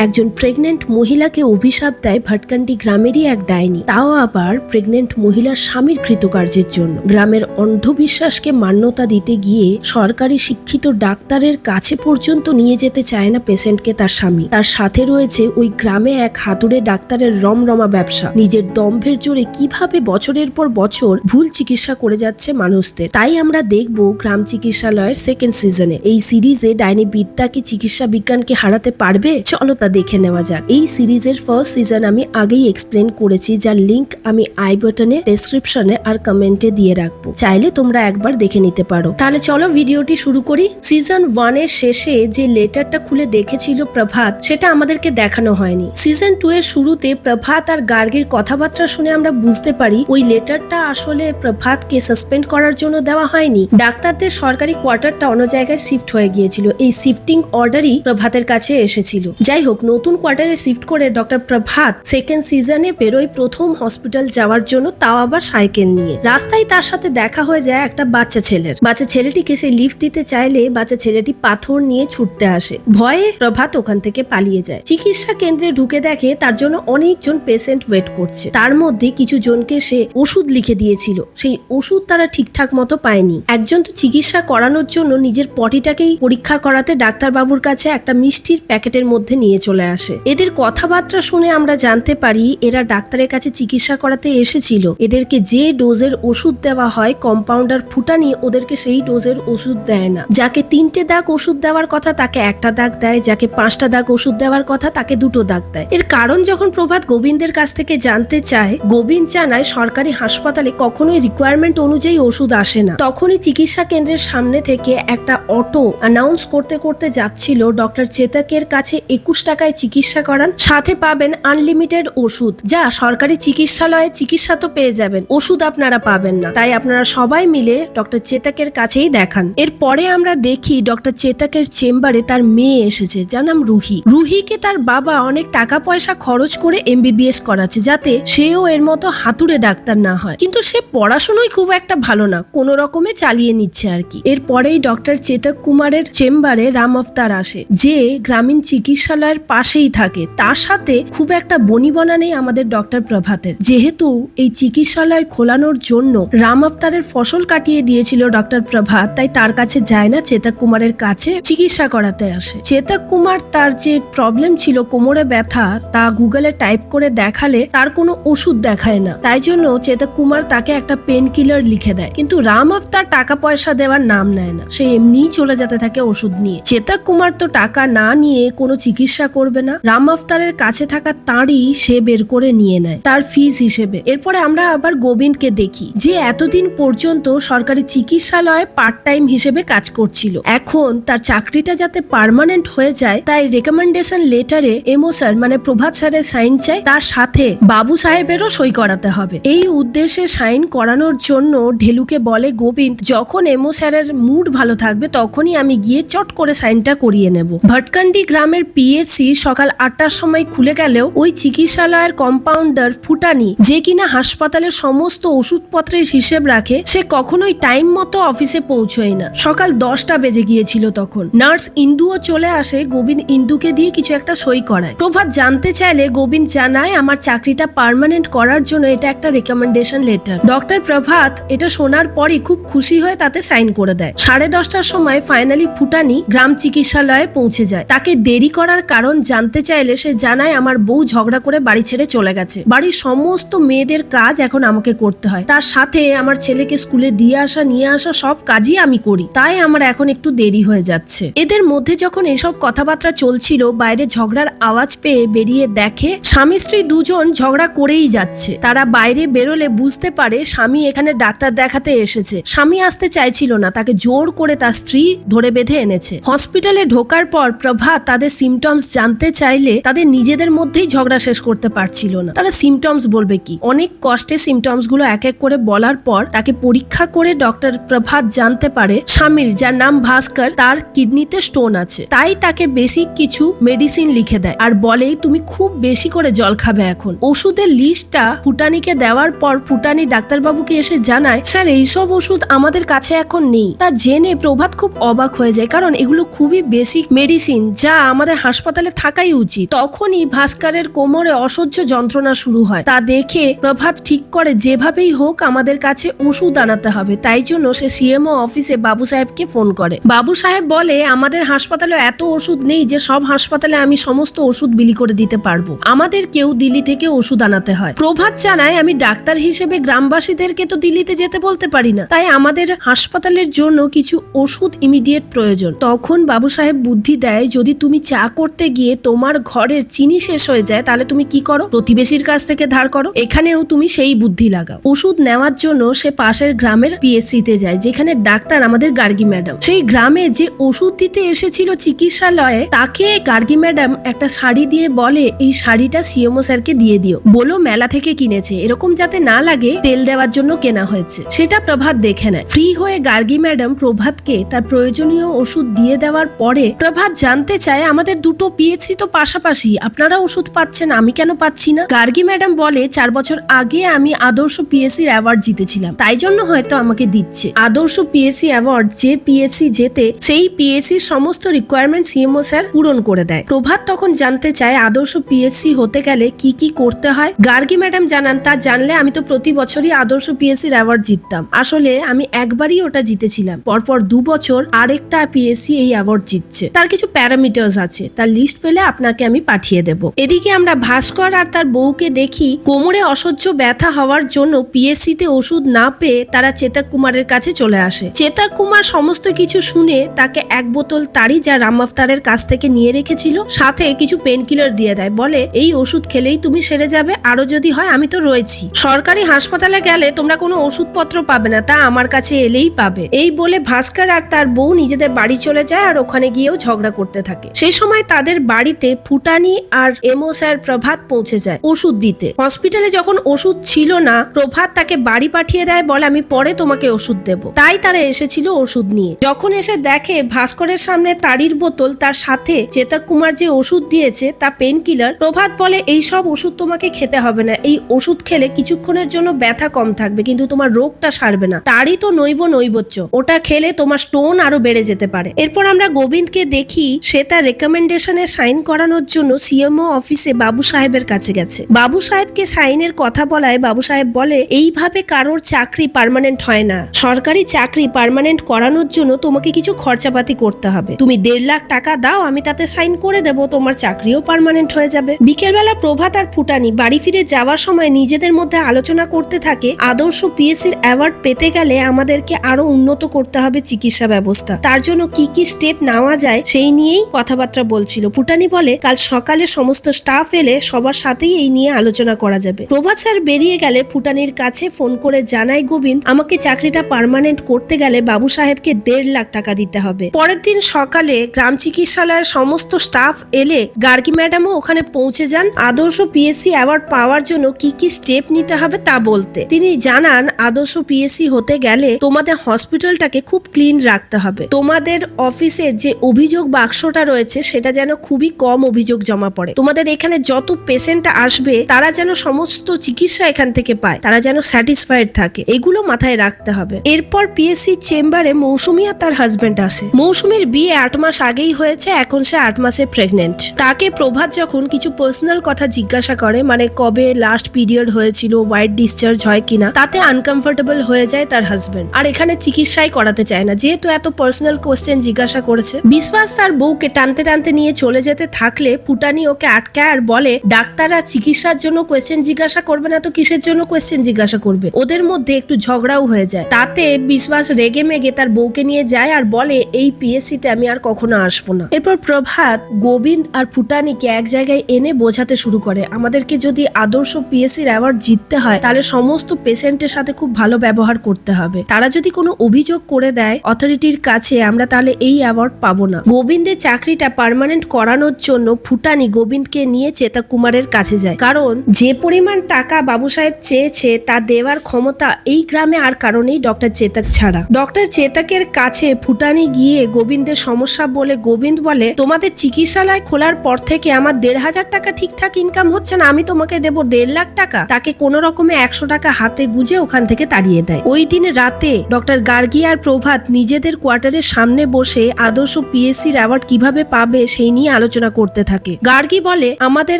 একজন প্রেগনেন্ট মহিলাকে অভিশাপ দেয় ভাটকান্ডি গ্রামেরই এক ডাইনি, তাও আবার প্রেগনেন্ট মহিলার স্বামীর কৃতকার্যের জন্য। গ্রামের অন্ধবিশ্বাসকে মান্যতা দিতে গিয়ে সরকারি শিক্ষিত ডাক্তারের কাছে পর্যন্ত নিয়ে যেতে চায় না পেশেন্টকে তার স্বামী। তার সাথে রয়েছে ওই গ্রামে এক হাতুড়ে ডাক্তারের রমরমা ব্যবসা। নিজের দম্ভের জোরে কিভাবে বছরের পর বছর ভুল চিকিৎসা করে যাচ্ছে মানুষদের, তাই আমরা দেখব গ্রাম চিকিৎসালয়ের সেকেন্ড সিজনে। এই সিরিজে ডাইনি বিদ্যা কি চিকিৎসা বিজ্ঞানকে হারাতে পারবে? চলো দেখে নেওয়া যাক। এই সিরিজের ফার্স্ট সিজন আমি আগেই এক্সপ্লেন করেছি, যার লিংক আমি আই বাটনে, ডেসক্রিপশনে আর কমেন্টে দিয়ে রাখবো, চাইলে তোমরা একবার দেখে নিতে পারো। তাহলে চলো ভিডিওটি শুরু করি। সিজন 1 এর শেষে যে লেটারটা খুলে দেখেছিল প্রভাত, সেটা আমাদেরকে দেখানো হয়নি। সিজন 2 এর শুরুতে প্রভাত আর গার্গের কথাবার্তা শুনে আমরা বুঝতে পারি ওই লেটারটা আসলে প্রভাতকে সাসপেন্ড করার জন্য দেওয়া হয়নি। ডাক্তারদের সরকারি কোয়ার্টারটা অন্য জায়গায় শিফট হয়ে গিয়েছিল, এই শিফটিং অর্ডারই প্রভাতের কাছে এসেছিল। যাই হোক, নতুন কোয়ার্টারে শিফট করে ডক্টর প্রভাত সেকেন্ড সিজনে বেরোয় প্রথম হসপিটাল যাওয়ার জন্য, তাও আবার সাইকেল নিয়ে। রাস্তায় তার সাথে দেখা হয়ে যায় একটা বাচ্চা ছেলের। বাচ্চা ছেলেটিকে সে লিফট দিতে চাইলে বাচ্চা ছেলেটি পাথর নিয়ে ছুটতে আসে। ভয়ে প্রভাত ওখান থেকে পালিয়ে যায়। চিকিৎসা কেন্দ্রে ঢুকে দেখে তার জন্য অনেকজন পেশেন্ট ওয়েট করছে। তার মধ্যে কিছু জনকে সে ওষুধ লিখে দিয়েছিল, সেই ওষুধ তারা ঠিকঠাক মতো পায়নি। একজন তো চিকিৎসা করানোর জন্য নিজের পটিটাকেই পরীক্ষা করাতে ডাক্তারবাবুর কাছে একটা মিষ্টির প্যাকেটের মধ্যে নিয়ে চলে আসে। এদের কথাবার্তা শুনে আমরা জানতে পারি এরা ডাক্তারের কাছে চিকিৎসা করাতে এসেছিল। এদেরকে যে ডোজের ওষুধ দেওয়া হয়, কম্পাউন্ডার ফুটানি ওদেরকে সেই ডোজের ওষুধ দেয় না। যাকে 3টে দাগ ওষুধ দেওয়ার কথা তাকে 1টা দাগ দেয়, যাকে 5টা দাগ ওষুধ দেওয়ার কথা তাকে 2টো দাগ দেয়। এর কারণ যখন প্রভাত গোবিন্দের কাছ থেকে জানতে চায়, গোবিন্দ জানায় সরকারি হাসপাতালে কখনোই রিকোয়ারমেন্ট অনুযায়ী ওষুধ আসে না। তখনই চিকিৎসা কেন্দ্রের সামনে থেকে একটা অটো অ্যানাউন্স করতে করতে যাচ্ছিল ডক্টর চেতকের কাছে 21 টাকায় চিকিৎসা করান, সাথে পাবেন আনলিমিটেড ওষুধ। যা সরকারি চিকিৎসালয়ে চিকিৎসা তো পেয়ে যাবেন, ওষুধ আপনারা পাবেন না, তাই আপনারা সবাই মিলে ডক্টর চেতকের কাছেই দেখান। এরপরে আমরা দেখি ডক্টর চেতকের চেম্বারে তার মেয়ে এসেছে, যার নাম রুহি। রুহিকে তার বাবা অনেক টাকা পয়সা খরচ করে MBBS করাচ্ছে, যাতে সেও এর মতো হাতুড়ে ডাক্তার না হয়। কিন্তু সে পড়াশোনায় খুব একটা ভালো না, কোনো রকমে চালিয়ে নিচ্ছে আর কি। এরপরেই ডক্টর চেতক কুমারের চেম্বারে রাম আফতার আসে, যে গ্রামীণ চিকিৎসালয়ের পাশেই থাকে। তার সাথে খুব একটা বনিবনা নেই আমাদের ডক্টর প্রভাতের। যেহেতু এই চিকিৎসালয় খোলানোর জন্য রাম আফতারের ফসল কাটিয়ে দিয়েছিল ডক্টর প্রভাত, তাই তার কাছে যায় না, চেতক কুমারের কাছে চিকিৎসা করাতে আসে। চেতক কুমার তার যে প্রবলেম ছিল কোমরে ব্যথা, তা গুগলে টাইপ করে দেখালে তার কোনো ওষুধ দেখায় না, তাই জন্য চেতক কুমার তাকে একটা পেন কিলার লিখে দেয়। কিন্তু রাম আফতার টাকা পয়সা দেওয়ার নাম নেয় না, সে এমনিই চলে যেতে থাকে ওষুধ নিয়ে। চেতক কুমার তো টাকা না নিয়ে কোনো চিকিৎসা করবে না, রাম আফতারের কাছে থাকা তাঁরই সে বের করে নিয়ে নেয় তার ফিস হিসেবে। এরপরে আমরা আবার গোবিন্দকে দেখি, যে এতদিন পর্যন্ত সরকারি চিকিৎসালয়ে পার্ট টাইম হিসেবে কাজ করছিল। এখন তার চাকরিটা যাতে পার্মানেন্ট হয়ে যায়, তাই রেকমেন্ডেশন লেটারে এমও স্যার মানে প্রভাত স্যারের সাইন চাই, তার সাথে বাবু সাহেবেরও সই করাতে হবে। এই উদ্দেশ্যে সাইন করানোর জন্য ঢেলুকে বলে গোবিন্দ, যখন এমও স্যারের মুড ভালো থাকবে তখনই আমি গিয়ে চট করে সাইনটা করিয়ে নেব। ভাটকান্ডি গ্রামের PHC সকাল 8টার সময় খুলে গেলেও ওই চিকিৎসালয়ের কম্পাউন্ডার ফুটানি, যে কিনা হাসপাতালের সমস্ত ওষুধপত্রের হিসেব রাখে, সে কখনোই টাইম মতো অফিসে পৌঁছয় না। সকাল 10টা বেজে গিয়েছিল তখন। নার্স ইন্দুও চলে আসে, গোবিন্দ ইন্দুকে দিয়ে কিছু একটা সই করায়। প্রভাত জানতে চাইলে গোবিন্দ জানায় আমার চাকরিটা পার্মানেন্ট করার জন্য এটা একটা রেকমেন্ডেশন লেটার। ডক্টর প্রভাত এটা শোনার পরই খুব খুশি হয়ে তাতে সাইন করে দেয়। 10:30টার সময় ফাইনালি ফুটানি গ্রাম চিকিৎসালয়ে পৌঁছে যায়। তাকে দেরি করার কারণ জানতে চাইলে সে জানায় আমার বউ ঝগড়া করে বাড়ি ছেড়ে চলে গেছে, বাড়ির সমস্ত মেয়েদের কাজ এখন আমাকে করতে হয়, তার সাথে আমার ছেলেকে স্কুলে দিয়ে আসা নিয়ে আসা সব কাজই আমি করি, তাই আমার এখন একটু দেরি হয়ে যাচ্ছে। এদের মধ্যে যখন এসব কথাবার্তা চলছিল, বাইরে ঝগড়ার আওয়াজ পেয়ে বেরিয়ে দেখে স্বামী স্ত্রী দুজন ঝগড়া করেই যাচ্ছে। তারা বাইরে বেরোলে বুঝতে পারে স্বামী এখানে ডাক্তার দেখাতে এসেছে। স্বামী আসতে চাইছিল না, তাকে জোর করে তার স্ত্রী ধরে বেঁধে এনেছে। হসপিটালে ঢোকার পর প্রভাত তাদের সিমটমস জানতে চাইলে তাদের নিজেদের মধ্যেই ঝগড়া শেষ করতে পারছিল না। তারা সিমটমস বলবে কি, অনেক কষ্টে সিমটমস গুলো এক এক করে বলার পর তাকে পরীক্ষা করে ডক্টর প্রভাত জানতে পারে স্বামীর, যার নাম ভাস্কর, তার কিডনিতে স্টোন আছে। তাই তাকে বেসিক কিছু মেডিসিন লিখে দেয় আর বলে তুমি খুব বেশি করে জল খাবে এখন। ওষুধের লিস্টটা ফুটানিকে দেওয়ার পর ফুটানি ডাক্তারবাবুকে এসে জানায়, স্যার এইসব ওষুধ আমাদের কাছে এখন নেই। তা জেনে প্রভাত খুব অবাক হয়ে যায়, কারণ এগুলো খুবই বেসিক মেডিসিন, যা আমাদের হাসপাতালে হাসপাতালে থাকাই উচিত। তখনই ভাস্করের কোমরে অসহ্য যন্ত্রণা শুরু হয়। তা দেখে প্রভাত ঠিক করে যেভাবেই হোক আমাদের কাছে ওষুধ আনাতে হবে। তাই জন্য সে সিএমও অফিসে বাবু সাহেবকে ফোন করে। বাবু সাহেব বলে, আমাদের হাসপাতালে এত ওষুধ নেই যে সব হাসপাতালে আমি সমস্ত ওষুধ বিলি করে দিতে পারবো। আমাদের কেউ দিল্লি থেকে ওষুধ আনাতে হয়। প্রভাত জানায়, আমি ডাক্তার হিসেবে গ্রামবাসীদেরকে তো দিল্লিতে যেতে বলতে পারি না, তাই আমাদের হাসপাতালের জন্য কিছু ওষুধ ইমিডিয়েট প্রয়োজন। তখন বাবু সাহেব বুদ্ধি দেয়, যদি তুমি চা করতে গিয়ে তোমার ঘরের চিনি শেষ হয়ে যায় তাহলে তুমি কি করো? প্রতিবেশীর কাছ থেকে ধার করো। এখানেও তুমি সেই বুদ্ধি লাগাও। ওষুধ নেওয়ার জন্য সে পাশের গ্রামের পিএসসিতে যায়, যেখানে ডাক্তার আমাদের গার্গী ম্যাডাম। সেই গ্রামে যে ওষুধ দিতে এসেছিল চিকিৎসালয়ে, তাকে গার্গী ম্যাডাম একটা শাড়ি দিয়ে বলে, এই শাড়িটা সিএমও স্যারকে দিয়ে দিও, বলো মেলা থেকে কিনেছে, এরকম যাতে না লাগে তেল দেওয়ার জন্য কেনা হয়েছে। সেটা প্রভাত দেখে নেয়। ফ্রি হয়ে গার্গী ম্যাডাম প্রভাতকে তার প্রয়োজনীয় ওষুধ দিয়ে দেওয়ার পরে প্রভাত জানতে চায়, আমাদের দুটো পিএসসি তো পাশাপাশি, আপনারা ওষুধ পাচ্ছেন, আমি কেন পাচ্ছি না? গার্গী ম্যাডাম বলে, 4 বছর আগে আমি আদর্শ পিএসসির অ্যাওয়ার্ড জিতেছিলাম, তাই জন্য হয়তো আমাকে দিচ্ছে। আদর্শ পিএসসি অ্যাওয়ার্ড যে পিএসসি জেতে, সেই পিএসসির সমস্ত রিকোয়ারমেন্ট সিএমও স্যার পূরণ করে দেয়। প্রভাত তখন জানতে চায়, আদর্শ পিএসসি হতে গেলে কি কি করতে হয়। গার্গী ম্যাডাম জানান, তা জানলে আমি তো প্রতি বছরই আদর্শ পিএসসির অ্যাওয়ার্ড জিততাম। আসলে আমি একবারই ওটা জিতেছিলাম, পরপর 2 বছর আরেকটা পিএসসি এই অ্যাওয়ার্ড জিতছে। তার কিছু প্যারামিটার্স আছে, তার লিস্ট পেলে আপনাকে আমি পাঠিয়ে দেব। এদিকে আমরা ভাস্কর আর তার বউকে দেখি, কোমরে অসহ্য ব্যথা হওয়ার জন্য পিএসসি তে ওষুধ না পেয়ে তারা চেতক কুমারের কাছে চলে আসে। চেতক কুমার সমস্ত কিছু শুনে তাকে 1 বোতল তাড়ি, যা রাম আফতারের কাছ থেকে নিয়ে রেখেছিল, সাথে কিছু পেন কিলার দিয়ে দেয়। বলে, এই ওষুধ খেলেই তুমি সেরে যাবে, আরো যদি হয় আমি তো রয়েছি। সরকারি হাসপাতালে গেলে তোমরা কোনো ওষুধপত্র পাবে না, তা আমার কাছে এলেই পাবে। এই বলে ভাস্কর আর তার বউ নিজেদের বাড়ি চলে যায় আর ওখানে গিয়েও ঝগড়া করতে থাকে। সেই সময় তাদের বাড়িতে ফুটানি আর এমও স্যার প্রভাত পৌঁছে যায় ওষুধ দিতে। হসপিটালে যখন ওষুধ ছিল না, প্রভাত তাকে বাড়ি পাঠিয়ে দেয়, বলে আমি পরে তোমাকে ওষুধ দেব। তাই তারা এসেছিল ওষুধ নিয়ে। যখন এসে দেখে ভাস্করের সামনে তাড়ির বোতল, তার সাথে চেতক কুমার যে ওষুধ দিয়েছে তা পেন কিলার, প্রভাত বলে, এই সব ওষুধ তোমাকে খেতে হবে না, এই ওষুধ খেলে কিছুক্ষণের জন্য ব্যথা কম থাকবে কিন্তু তোমার রোগটা সারবে না। তারই তো নৈবচ্য, ওটা খেলে তোমার স্টোন আরো বেড়ে যেতে পারে। এরপর আমরা গোবিন্দকে দেখি, সে তার রেকমেন্ডেশনে সাইন করানোর জন্য সিএমও অফিসে বাবু সাহেবের কাছে গেছে। বাবু সাহেবকে সাইনের কথা বলায় বাবু সাহেব বলে, এইভাবে কারোর চাকরি পার্মানেন্ট হয় না, সরকারি চাকরি পার্মানেন্ট করানোর জন্য তোমাকে কিছু খরচাপাতি করতে হবে, তুমি 1.5 লাখ টাকা দাও, আমি তাতে সাইন করে দেবো, তোমার চাকরিও পার্মানেন্ট হয়ে যাবে। বিকেলবেলা প্রভাত আর ফুটানি বাড়ি ফিরে যাওয়ার সময় নিজেদের মধ্যে আলোচনা করতে থাকে, আদর্শ পিএসসির অ্যাওয়ার্ড পেতে গেলে আমাদেরকে আরো উন্নত করতে হবে চিকিৎসা ব্যবস্থা, তার জন্য কি কি স্টেপ নেওয়া যায় সেই নিয়েই কথাবার্তা বলছিল। ফুটানি বলে, কাল সকালে সমস্ত স্টাফ এলে সবার সাথেই এই নিয়ে আলোচনা করা যাবে। প্রভাত স্যার বেরিয়ে গেলে ফুটানির কাছে ফোন করে জানায় গোবিন্দ, আমাকে চাকরিটা পার্মানেন্ট করতে গেলে বাবু সাহেবকে 1.5 লাখ টাকা দিতে হবে। পরের দিন সকালে গ্রাম চিকিৎসালয়ের সমস্ত স্টাফ এলে গার্গী ম্যাডামও ওখানে পৌঁছে যান আদর্শ পিএসসি অ্যাওয়ার্ড পাওয়ার জন্য কি কি স্টেপ নিতে হবে তা বলতে। তিনি জানান, আদর্শ পিএসসি হতে গেলে তোমাদের হসপিটালটাকে খুব ক্লিন রাখতে হবে, তোমাদের অফিসের যে অভিযোগ বাক্সটা রয়েছে সেটা যেন খুবই কম অভিযোগ জমা পড়ে, তোমাদের এখানে যত পেশেন্ট আসবে তারা যেন সমস্ত চিকিৎসা এখান থেকে পায়, তারা যেন স্যাটিসফাইড থাকে, এগুলো মাথায় রাখতে হবে। এরপর পিএসসি চেম্বারে মৌসুমী আর তার হাজবেন্ড আসে। মৌসুমীর বিয়ে 8 মাস আগেই হয়েছে, এখন সে 8 মাসে প্রেগনেন্ট। তাকে প্রভাত যখন কিছু পার্সোনাল কথা জিজ্ঞাসা করে, মানে কবে লাস্ট পিরিয়ড হয়েছিল, হোয়াইট ডিসচার্জ হয় কিনা, তাতে আনকমফোর্টেবল হয়ে যায় তার হাজবেন্ড, আর এখানে চিকিৎসাই করাতে চায় না, যেহেতু এত পার্সোনাল কোশ্চেন জিজ্ঞাসা করেছে। বিশ্বাস তার বউকে টানতে টানতে নিয়ে চলে যেতে থাকলে ফুটানি ওকে আটকায় আর বলে, ডাক্তাররা চিকিৎসার জন্য কোশ্চেন জিজ্ঞাসা করবে না তো কিসের জন্য কোশ্চেন জিজ্ঞাসা করবে। ওদের মধ্যে একটু ঝগড়াও হয়ে যায়, তাতে বিশ্বাস রেগে মেগে তার বউকে নিয়ে যায় আর বলে, এই পিএসসিতে আমি আর কখনো আসবো না। এরপর প্রভাত গোবিন্দ আর ফুটানিকে এক জায়গায় এনে বোঝাতে শুরু করে, আমাদেরকে যদি আদর্শ পিএসসির অ্যাওয়ার্ড জিততে হয় তাহলে সমস্ত পেশেন্টের সাথে খুব ভালো ব্যবহার করতে হবে, তারা যদি কোনো অভিযোগ করে দেয় অথরিটির কাছে আমরা তাহলে এই অ্যাওয়ার্ড পাবো না। গোবিন্দের চাকরিটা পার্মানেন্ট করানোর জন্য ফুটানি গোবিন্দকে নিয়ে চেতক কুমারের কাছে যায়, কারণ যে পরিমাণ টাকা বাবু সাহেব চেয়েছে তা দেওয়ার ক্ষমতা এই গ্রামে আর কারণেই ডক্টর চেতক ছাড়া। ডক্টর চেতকের কাছে ফুটানি গিয়ে গোবিন্দের সমস্যা বলে গোবিন্দ বলে, তোমাদের চিকিৎসালয় খোলার পর থেকে আমার 1,500 টাকা ঠিকঠাক ইনকাম হচ্ছে না, আমি তোমাকে দেবো 1.5 লাখ টাকা। তাকে কোনো রকমে 100 টাকা হাতে গুজে ওখান থেকে তাড়িয়ে দেয়। ওই দিন রাতে ডক্টর গার্গী আর প্রভাত নিজেদের কোয়ার্টারের সামনে বসে আদর্শ পিএসসির অ্যাওয়ার্ড কিভাবে পাবে সেই নিয়ে আলোচনা করতে থাকে। গার্গী বলে, আমাদের